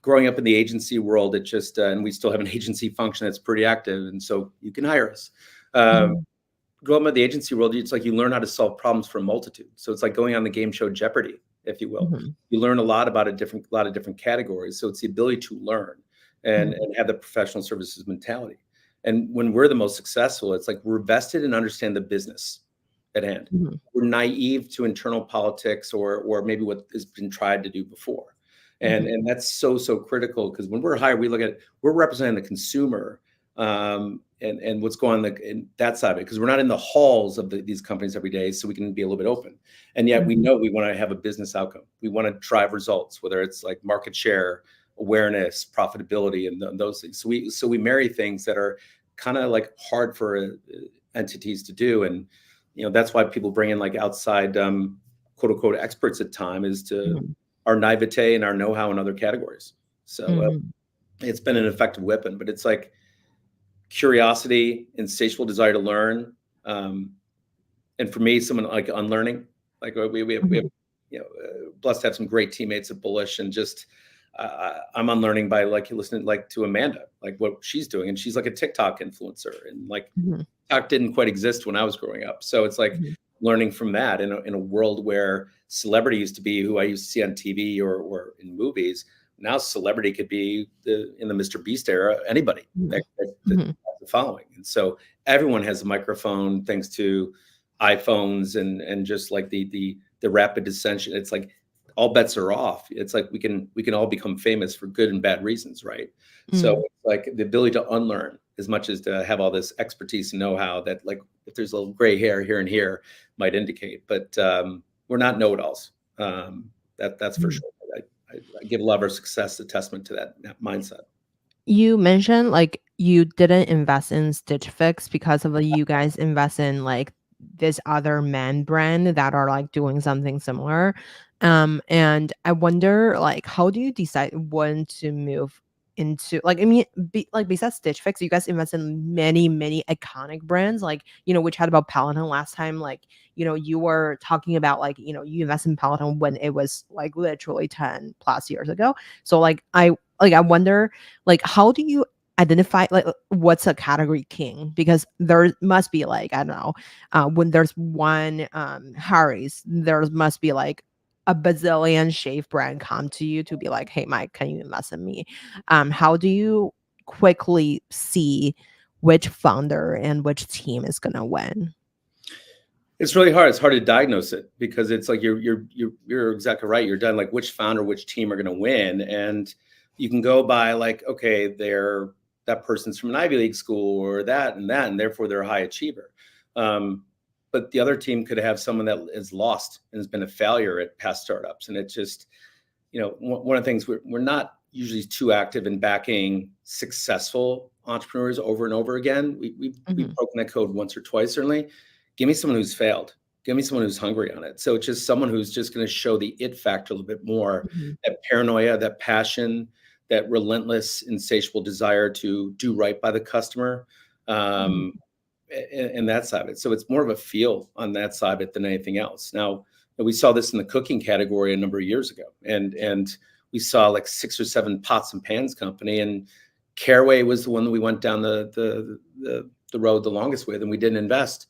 Growing up in the agency world, it just, and we still have an agency function that's pretty active, and so you can hire us. Growing up in the agency world, it's like you learn how to solve problems for a multitude. So it's like going on the game show Jeopardy, if you will. You learn a lot about a lot of different categories. So it's the ability to learn and have the professional services mentality. And when we're the most successful, it's like we're vested and understand the business at hand. We're naive to internal politics or maybe what has been tried to do before. And that's so critical, because when we're hired, we're representing the consumer. And and what's going on in that side of it, because we're not in the halls of these companies every day, so we can be a little bit open. And yet we know we want to have a business outcome. We want to drive results, whether it's like market share, awareness, profitability, and those things. So we marry things that are kind of like hard for entities to do. And that's why people bring in like outside quote unquote experts at time, is to our naivete and our know-how in other categories. So it's been an effective weapon, but it's like curiosity, insatiable desire to learn. And for me, someone like unlearning, like we have blessed to have some great teammates at Bullish, and just I'm unlearning by like listening like to Amanda, like what she's doing, and she's like a TikTok influencer, and like TikTok didn't quite exist when I was growing up, so it's like learning from that in a world where celebrity used to be who I used to see on TV or in movies. Now celebrity could be in the Mr. Beast era, anybody that has a following, and so everyone has a microphone thanks to iPhones and just like the rapid ascension. It's like all bets are off. It's like we can all become famous for good and bad reasons, right? So it's like the ability to unlearn as much as to have all this expertise and know-how that, like, if there's a little gray hair here and here might indicate, but we're not know-it-alls. That's for sure. I give a lot of our success a testament to that mindset. You mentioned like you didn't invest in Stitch Fix because of you guys invest in like this other men brand that are like doing something similar. And I wonder, like, how do you decide when to move into, like, I mean, besides Stitch Fix, you guys invest in many, many iconic brands. Like, we chatted about Peloton last time. Like, you were talking about like, you invest in Peloton when it was like literally 10 plus years ago. So like, I wonder, like, how do you identify like what's a category king? Because there must be like, I don't know, when there's one Harry's, there must be like a bazillion shave brand come to you to be like, hey Mike, can you invest in me? How do you quickly see which founder and which team is gonna win? It's really hard. It's hard to diagnose it, because it's like you're exactly right. You're done like which founder, which team are going to win, and you can go by like, okay, that person's from an Ivy League school or that, and therefore they're a high achiever. But the other team could have someone that is lost and has been a failure at past startups, and it's just, one of the things we're not usually too active in backing successful entrepreneurs over and over again. We've broken that code once or twice, certainly. Give me someone who's failed. Give me someone who's hungry on it. So it's just someone who's just going to show the it factor a little bit more, that paranoia, that passion, that relentless, insatiable desire to do right by the customer, and that side of it. So it's more of a feel on that side of it than anything else. Now, we saw this in the cooking category a number of years ago, and we saw like 6 or 7 pots and pans company, and Caraway was the one that we went down the road the longest with, and we didn't invest.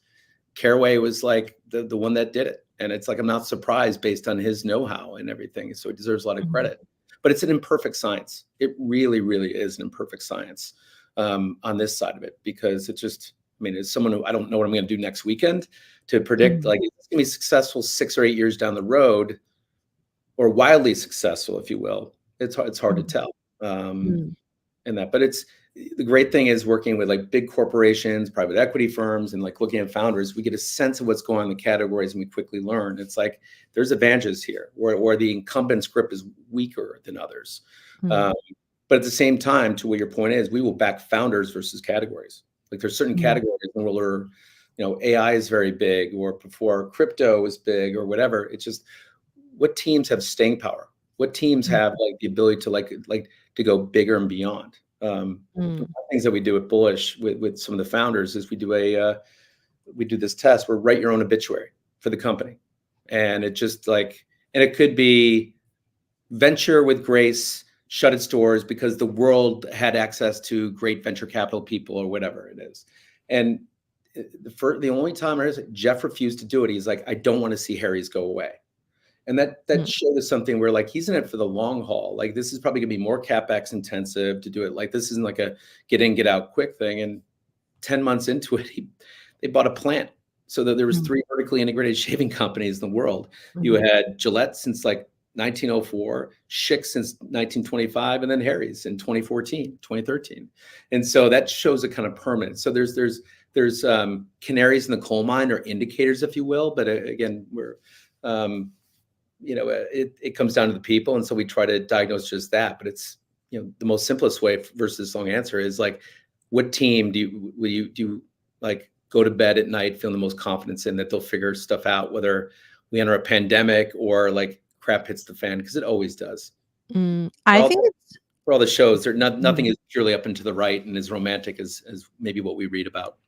Caraway was like the one that did it. And it's like, I'm not surprised based on his know-how and everything. So it deserves a lot of credit, but it's an imperfect science. It really, really is an imperfect science on this side of it, because it's just, I mean, as someone who I don't know what I'm going to do next weekend to predict, like, it's going to be successful 6 or 8 years down the road, or wildly successful, if you will. It's hard to tell. And that, but the great thing is working with like big corporations, private equity firms, and like looking at founders, we get a sense of what's going on in the categories, and we quickly learn. It's like there's advantages here where the incumbent's grip is weaker than others. But at the same time, to what your point is, we will back founders versus categories. Like there's certain categories where AI is very big, or before crypto is big, or whatever. It's just what teams have staying power, what teams have like the ability to like to go bigger and beyond. The things that we do at Bullish with some of the founders is we do this test where write your own obituary for the company. And it just like, and it could be venture with grace, shut its doors because the world had access to great venture capital people, or whatever it is. And the only time Jeff refused to do it, he's like, I don't want to see Harry's go away. And that showed us something where like he's in it for the long haul. Like this is probably gonna be more CapEx intensive to do it. Like this isn't like a get in, get out quick thing. And 10 months into it, they bought a plant so that there was 3 vertically integrated shaving companies in the world. You had Gillette since like 1904, Schick since 1925, and then Harry's in 2014, 2013. And so that shows a kind of permanent. So there's canaries in the coal mine, or indicators, if you will. But again, we're it comes down to the people, and so we try to diagnose just that. But it's the most simplest way versus long answer is like, what team do you like go to bed at night feeling the most confidence in that they'll figure stuff out, whether we enter a pandemic or like crap hits the fan, because it always does. I think it's for all the shows, nothing is purely up and to the right and as romantic as maybe what we read about.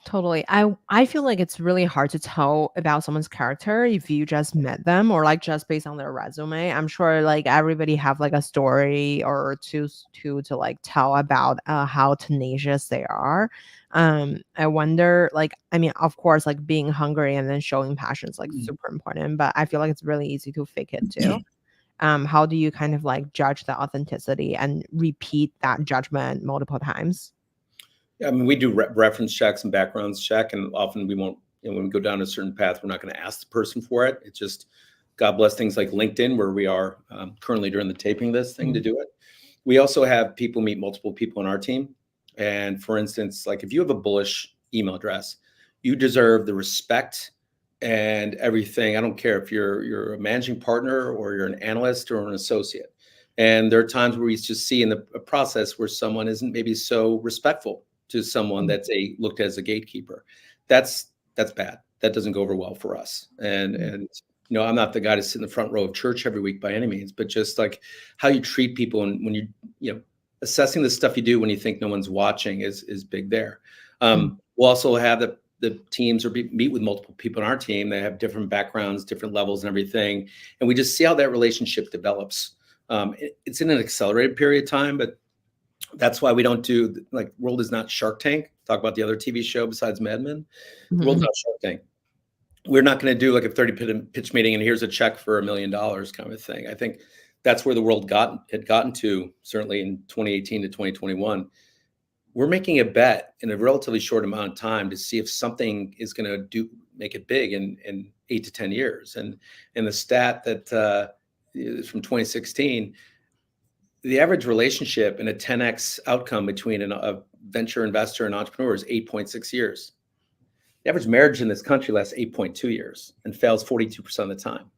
Totally. I feel like it's really hard to tell about someone's character if you just met them, or like just based on their resume. I'm sure like everybody have like a story or two to like tell about how tenacious they are. I wonder, like, I mean, of course, like being hungry and then showing passion is like super important, but I feel like it's really easy to fake it too. How do you kind of like judge the authenticity and repeat that judgment multiple times? I mean, we do reference checks and backgrounds check, and often we won't, when we go down a certain path, we're not going to ask the person for it. It's just, God bless things like LinkedIn, where we are currently during the taping of this thing to do it. We also have people meet multiple people on our team. And for instance, like if you have a Bullish email address, you deserve the respect and everything. I don't care if you're a managing partner or you're an analyst or an associate. And there are times where we just see in the process where someone isn't maybe so respectful to someone that's looked at as a gatekeeper. That's bad. That doesn't go over well for us. And I'm not the guy to sit in the front row of church every week by any means, but just like how you treat people, and when you assessing the stuff you do when you think no one's watching is big there. We'll also have the teams meet with multiple people on our team. They have different backgrounds, different levels and everything. And we just see how that relationship develops. It's in an accelerated period of time, but that's why we don't do, like, World is not Shark Tank. Talk about the other TV show besides Mad Men. World's not Shark Tank. We're not going to do like a 30 pitch meeting and here's a check for $1 million kind of thing. I think that's where the world had gotten to, certainly in 2018 to 2021. We're making a bet in a relatively short amount of time to see if something is going to make it big in 8 to 10 years. And the stat that is from 2016, the average relationship in a 10x outcome between a venture investor and entrepreneur is 8.6 years. The average marriage in this country lasts 8.2 years and fails 42% of the time.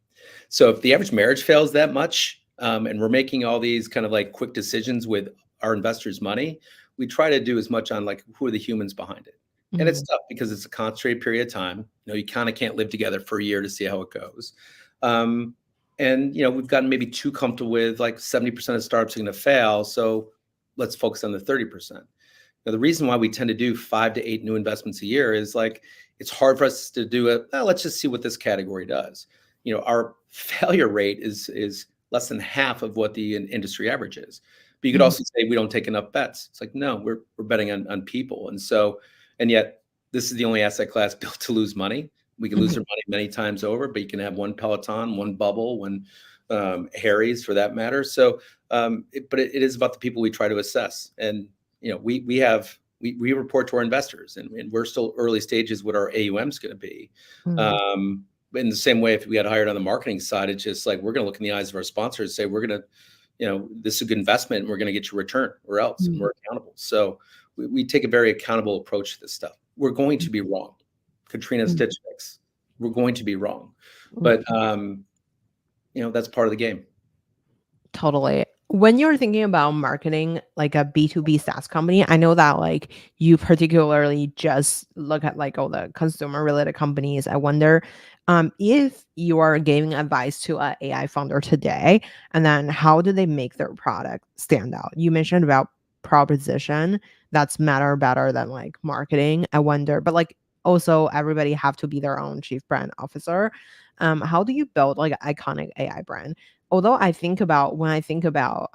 So if the average marriage fails that much, and we're making all these kind of like quick decisions with our investors' money, we try to do as much on like, who are the humans behind it? And it's tough because it's a concentrated period of time. You kind of can't live together for a year to see how it goes. And we've gotten maybe too comfortable with like 70% of startups are going to fail. So let's focus on the 30%. Now, the reason why we tend to do 5 to 8 new investments a year is like, it's hard for us to do let's just see what this category does. Our failure rate is less than half of what the industry average is. But you could also say we don't take enough bets. It's like, no, we're betting on people. And yet this is the only asset class built to lose money. We can lose our money many times over, but you can have one Peloton, one bubble, one Harry's for that matter. So, but it is about the people we try to assess. And, we report to our investors, and we're still early stages what our AUM is going to be. In the same way, if we had hired on the marketing side, it's just like, we're going to look in the eyes of our sponsors and say, we're going to, this is a good investment and we're going to get your return, or else, and we're accountable. So we take a very accountable approach to this stuff. We're going to be wrong. Katrina Stitch Fix. We're going to be wrong. But, that's part of the game. Totally. When you're thinking about marketing like a B2B SaaS company, I know that like you particularly just look at like all the consumer related companies. I wonder if you are giving advice to an AI founder today, and then how do they make their product stand out? You mentioned about proposition that's matter better than like marketing. I wonder, but like also everybody have to be their own chief brand officer. How do you build like an iconic AI brand? Although when I think about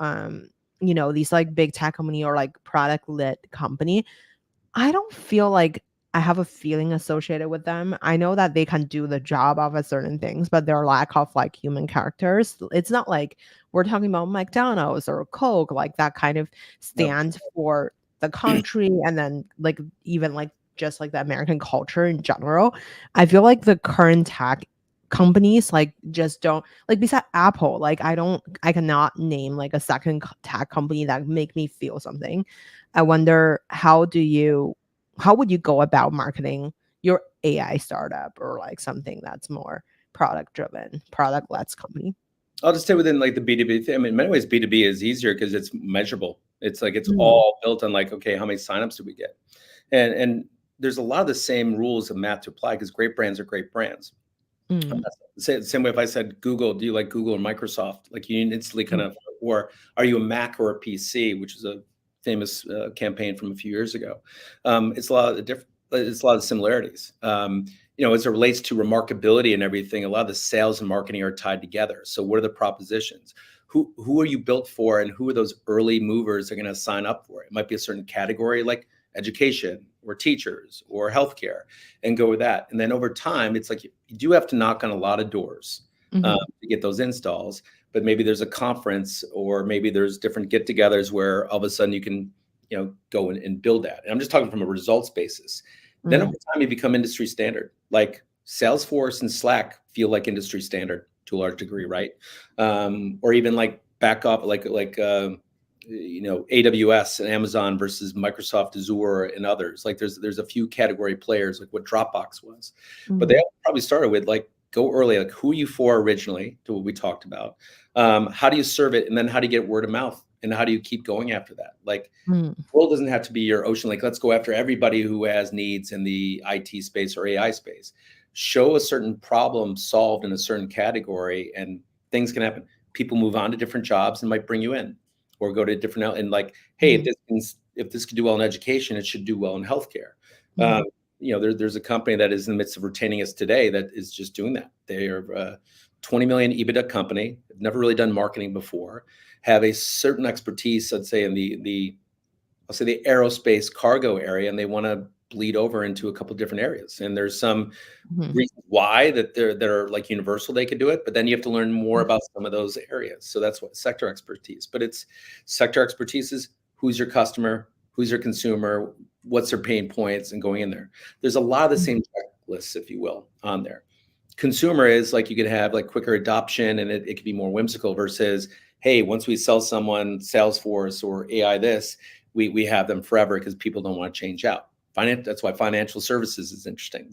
these like big tech company or like product lit company, I don't feel like I have a feeling associated with them. I know that they can do the job of a certain things, but their lack of like human characters, it's not like we're talking about McDonald's or Coke, like that kind of stands for the country, and then like even like just like the American culture in general. I feel like the current tech companies like just don't like beside Apple, like I cannot name like a second tech company that make me feel something. I wonder how would you go about marketing your AI startup or like something that's more product driven, product led company? I'll just stay within like the B2B thing. I mean, in many ways, B2B is easier because it's measurable. It's like it's Mm, all built on like, okay, how many signups do we get? And there's a lot of the same rules of math to apply because great brands are great brands. mm, Same way if I said Google, do you like Google or Microsoft? Like you instantly kind mm, of, or are you a Mac or a PC, which is a famous campaign from a few years ago. It's a lot of different. It's a lot of similarities. As it relates to remarkability and everything, a lot of the sales and marketing are tied together. So what are the propositions? Who are you built for, and who are those early movers that are going to sign up for it? It might be a certain category like education or teachers or healthcare, and go with that. And then over time, it's like you do have to knock on a lot of doors mhm, to get those installs. But maybe there's a conference, or maybe there's different get-togethers where all of a sudden you can, go and build that. And I'm just talking from a results basis. Then over mm, time, you become industry standard. Like Salesforce and Slack feel like industry standard to a large degree, right? Or even like back up, like AWS and Amazon versus Microsoft Azure and others. Like there's a few category players, like what Dropbox was, but they mm, all probably started with like go early, like who are you for originally, to what we talked about. How do you serve it, and then how do you get word of mouth, and how do you keep going after that? Like mm, the world doesn't have to be your ocean. Like let's go after everybody who has needs in the IT space or AI space. Show a certain problem solved in a certain category, and things can happen. People move on to different jobs and might bring you in, or go to different and like, hey, mhm, if this could do well in education, it should do well in healthcare. mhm, There's a company that is in the midst of retaining us today that is just doing that. They are a 20 million EBITDA company. They've never really done marketing before. Have a certain expertise, I'd say, in I'll say the aerospace cargo area, and they want to bleed over into a couple different areas. And there's some mhm, reasons why that are like universal they could do it, but then you have to learn more about some of those areas. So that's what sector expertise. But it's sector expertise is who's your customer, who's your consumer, what's their pain points, and going in there. There's a lot of the mhm, same checklists, if you will, on there. Consumer is like you could have like quicker adoption, and it could be more whimsical versus, hey, once we sell someone Salesforce or AI this, we have them forever because people don't want to change out. That's why financial services is interesting.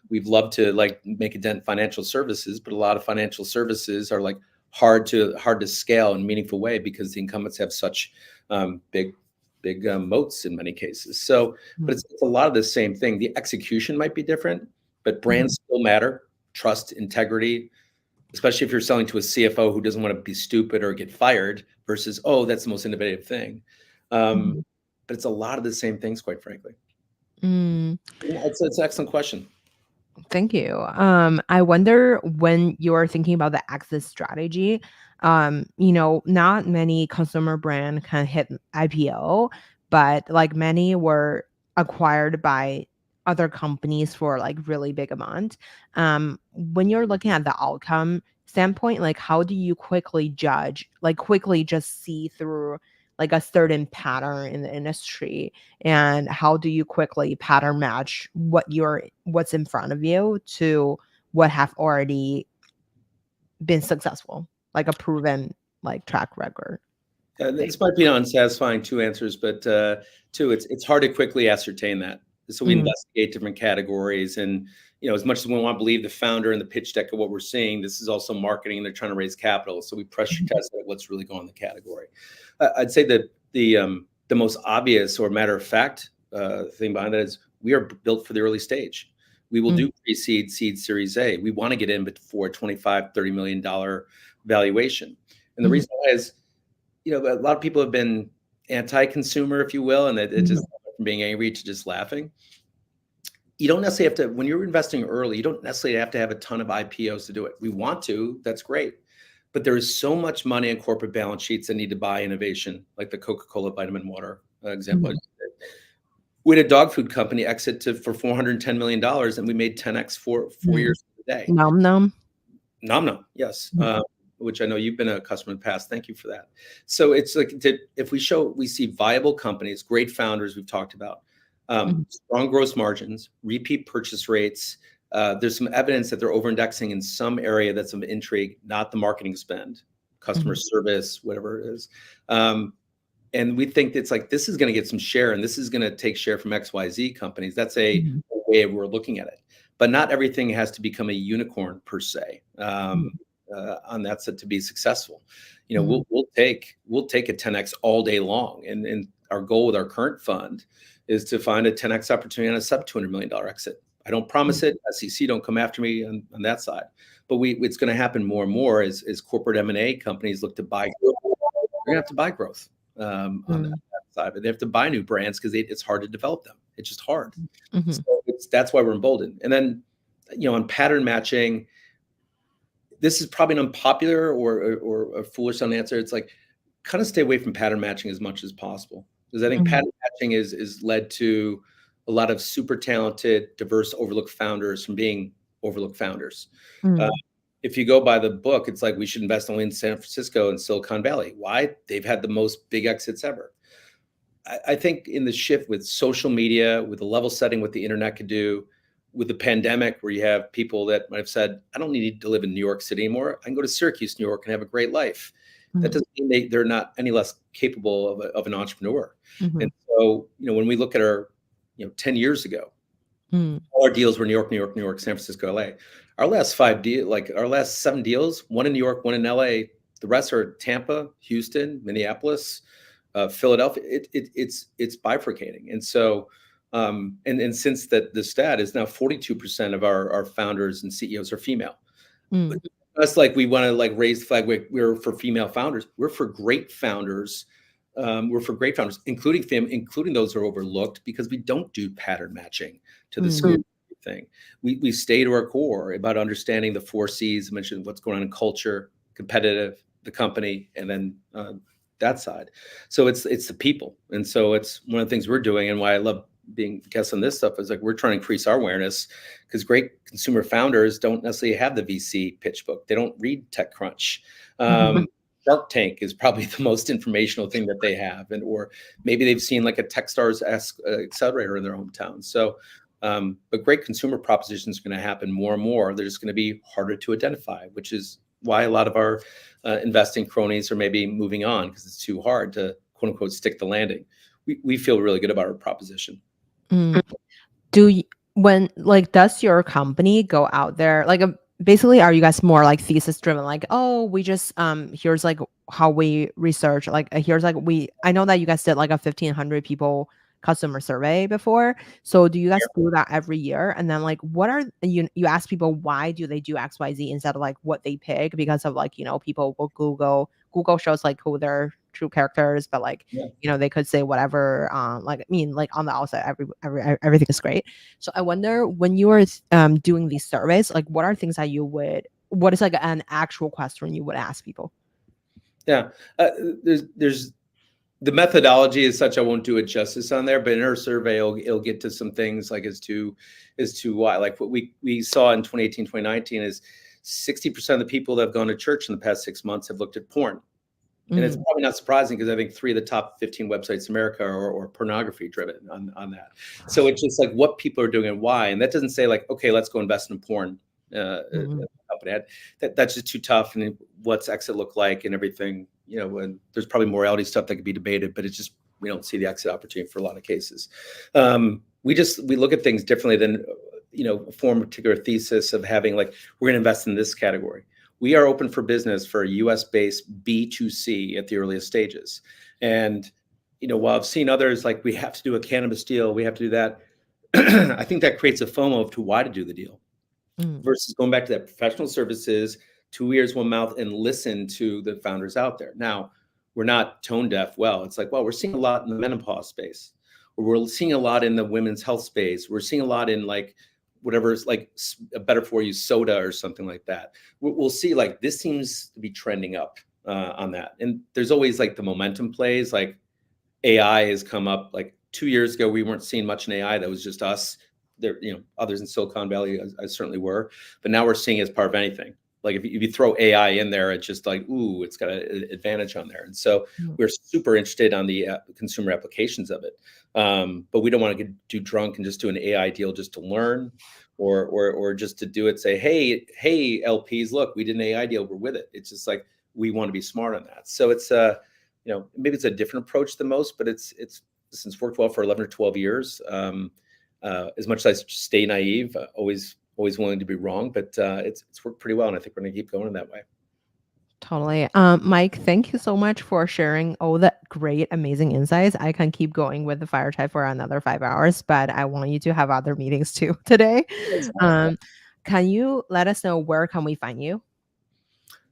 We've loved to like make a dent in financial services, but a lot of financial services are like hard to scale in a meaningful way because the incumbents have such big moats in many cases. So, but mhm, it's a lot of the same thing. The execution might be different, but mhm, brands still matter. Trust, integrity, especially if you're selling to a CFO who doesn't want to be stupid or get fired versus, oh, that's the most innovative thing. Um, mhm, but it's a lot of the same things, quite frankly. mm. It's an excellent question. Thank you. I wonder when you're thinking about the exit strategy, not many consumer brand can hit IPO, but like many were acquired by other companies for like really big amount. When you're looking at the outcome standpoint, like how do you quickly judge, like quickly just see through like a certain pattern in the industry, and how do you quickly pattern match what's in front of you to what have already been successful, like a proven like track record thing? This might be unsatisfying two answers, but two, it's hard to quickly ascertain that. So we Mm, investigate different categories, and as much as we want to believe the founder and the pitch deck of what we're seeing, this is also marketing. They're trying to raise capital, so we pressure mhm, test what's really going in the category. I'd say that the most obvious or matter of fact thing behind that is we are built for the early stage. We will mm, do pre-seed, seed, Series A. We want to get in before $25-30 million valuation, and the mhm, reason why is a lot of people have been anti-consumer, if you will, and it just mhm, from being angry to just laughing. You don't necessarily have to, when you're investing early, you don't necessarily have to have a ton of IPOs to do it. We want to, that's great. But there is so much money in corporate balance sheets that need to buy innovation, like the Coca-Cola vitamin water example. mhm, We had a dog food company exit for $410 million, and we made 10x four mm. years a day. NomNom. NomNom, yes, Mhm, which I know you've been a customer in the past. Thank you for that. So it's like if we see viable companies, great founders we've talked about, mhm, strong gross margins, repeat purchase rates, there's some evidence that they're over-indexing in some area that's of intrigue, not the marketing spend, customer service, whatever it is. And we think it's like, this is going to get some share, and this is going to take share from XYZ companies. That's a way we're looking at it. But not everything has to become a unicorn per se on that set to be successful. You know, we'll take a 10x all day long. And our goal with our current fund is to find a 10x opportunity on a sub $200 million exit. I don't promise it. SEC don't come after me on that side. But it's going to happen more and more as corporate M&A companies look to buy growth. They're going to have to buy growth on that side. But they have to buy new brands because it's hard to develop them. It's just hard. So that's why we're emboldened. And then, you know, on pattern matching, this is probably an unpopular or a foolish answer. It's like, kind of stay away from pattern matching as much as possible. Because I think pattern matching is led to a lot of super talented, diverse, overlooked founders from being overlooked founders. If you go by the book, it's like we should invest only in San Francisco and Silicon Valley. Why? They've had the most big exits ever. I think in the shift with social media, with the level setting, what the internet could do, with the pandemic, where you have people that might have said, I don't need to live in New York City anymore. I can go to Syracuse, New York, and have a great life. That doesn't mean they're not any less capable of an entrepreneur. And so, you know, when we look at our, 10 years ago, all our deals were New York, New York, New York, San Francisco, LA. Our last 7 deals, one in New York, one in LA. The rest are Tampa, Houston, Minneapolis, Philadelphia. It's bifurcating. And so, and since the stat is now 42% of our founders and CEOs are female. But us, like, we want to like raise the flag. We're for female founders. We're for great founders. Including those who are overlooked, because we don't do pattern matching to the school thing. We stay to our core about understanding the 4 C's. I mentioned what's going on in culture, competitive, the company, and then that side. So it's the people. And so it's one of the things we're doing, and why I love being guests on this stuff is like, we're trying to increase our awareness, because great consumer founders don't necessarily have the VC pitch book. They don't read TechCrunch. Shark Tank is probably the most informational thing that they have, or maybe they've seen like a Techstars accelerator in their hometown. So, but great consumer propositions are going to happen more and more. They're just going to be harder to identify, which is why a lot of our investing cronies are maybe moving on, because it's too hard to quote unquote stick the landing. We feel really good about our proposition. Does your company go out there, like, basically, are you guys more like thesis driven? Like, oh, we just here's like how we research. Like, here's like I know that you guys did like a 1,500 people customer survey before. So do you guys do that every year? And then like, what are you ask people why do they do XYZ instead of like what they pick, because of like, people will Google shows like who their true characters, but like they could say whatever. Like on the outside, everything is great. So I wonder, when you are doing these surveys, like what are things that what is like an actual question you would ask people? Yeah, there's the methodology is such, I won't do it justice on there, but in our survey, it'll get to some things like as to why. Like what we saw in 2018, 2019 is 60% of the people that have gone to church in the past 6 months have looked at porn. And it's probably not surprising, because I think 3 of the top 15 websites in America are pornography driven on that. So it's just like what people are doing and why. And that doesn't say like, okay, let's go invest in porn company. That's just too tough. And what's exit look like and everything, and there's probably morality stuff that could be debated, but it's just, we don't see the exit opportunity for a lot of cases. We look at things differently than, form a particular thesis of having like, we're going to invest in this category. We are open for business for a US-based B2C at the earliest stages. And, while I've seen others, like we have to do a cannabis deal, we have to do that. I think that creates a FOMO to why to do the deal versus going back to that professional services, 2 ears, 1 mouth, and listen to the founders out there. Now, we're not tone deaf. Well, it's like, well, we're seeing a lot in the menopause space, or we're seeing a lot in the women's health space. We're seeing a lot in like, whatever is like a better for you soda or something like that. We'll see, like, this seems to be trending up on that. And there's always like the momentum plays, like AI has come up. Like 2 years ago, we weren't seeing much in AI. That was just us. There, others in Silicon Valley, I certainly were, but now we're seeing it as part of anything. Like if you throw AI in there, it's just like, ooh, it's got an advantage on there. And so we're super interested on the consumer applications of it. But we don't want to get too drunk and just do an AI deal just to learn. or just to do it, say, hey, LPs, look, we did an AI deal, we're with it. It's just like, we want to be smart on that. So it's maybe it's a different approach than most, but it's since worked well for 11 or 12 years. As much as I stay naive, always willing to be wrong, but it's worked pretty well, and I think we're going to keep going in that way. Totally. Mike, thank you so much for sharing all the great, amazing insights. I can keep going with the fire chat for another 5 hours, but I want you to have other meetings too today. Can you let us know where can we find you?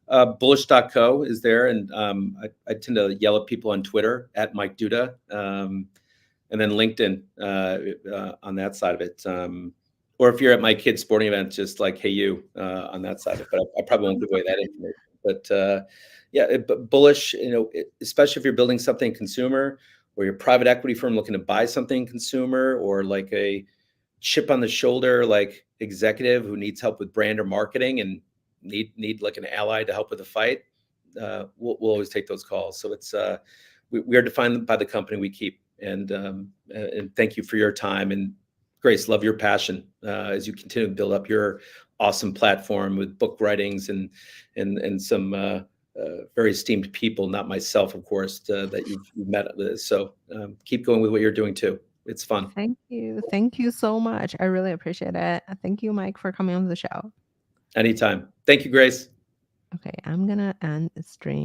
Bullish.co is there, and I tend to yell at people on Twitter at Mike Duda, and then LinkedIn on that side of it. Or if you're at my kid's sporting event, just like, hey, you on that side of it. But I probably won't give away that information. But Bullish, especially if you're building something consumer, or you're a private equity firm looking to buy something consumer, or like a chip on the shoulder, like executive who needs help with brand or marketing and need like an ally to help with the fight, we'll always take those calls. So it's we are defined by the company we keep. And thank you for your time, and Grace, love your passion as you continue to build up your awesome platform with book writings and some very esteemed people, not myself, of course, that you've met with. So keep going with what you're doing too. It's fun. Thank you. Thank you so much. I really appreciate it. Thank you, Mike, for coming on the show. Anytime. Thank you, Grace. Okay, I'm gonna end the stream.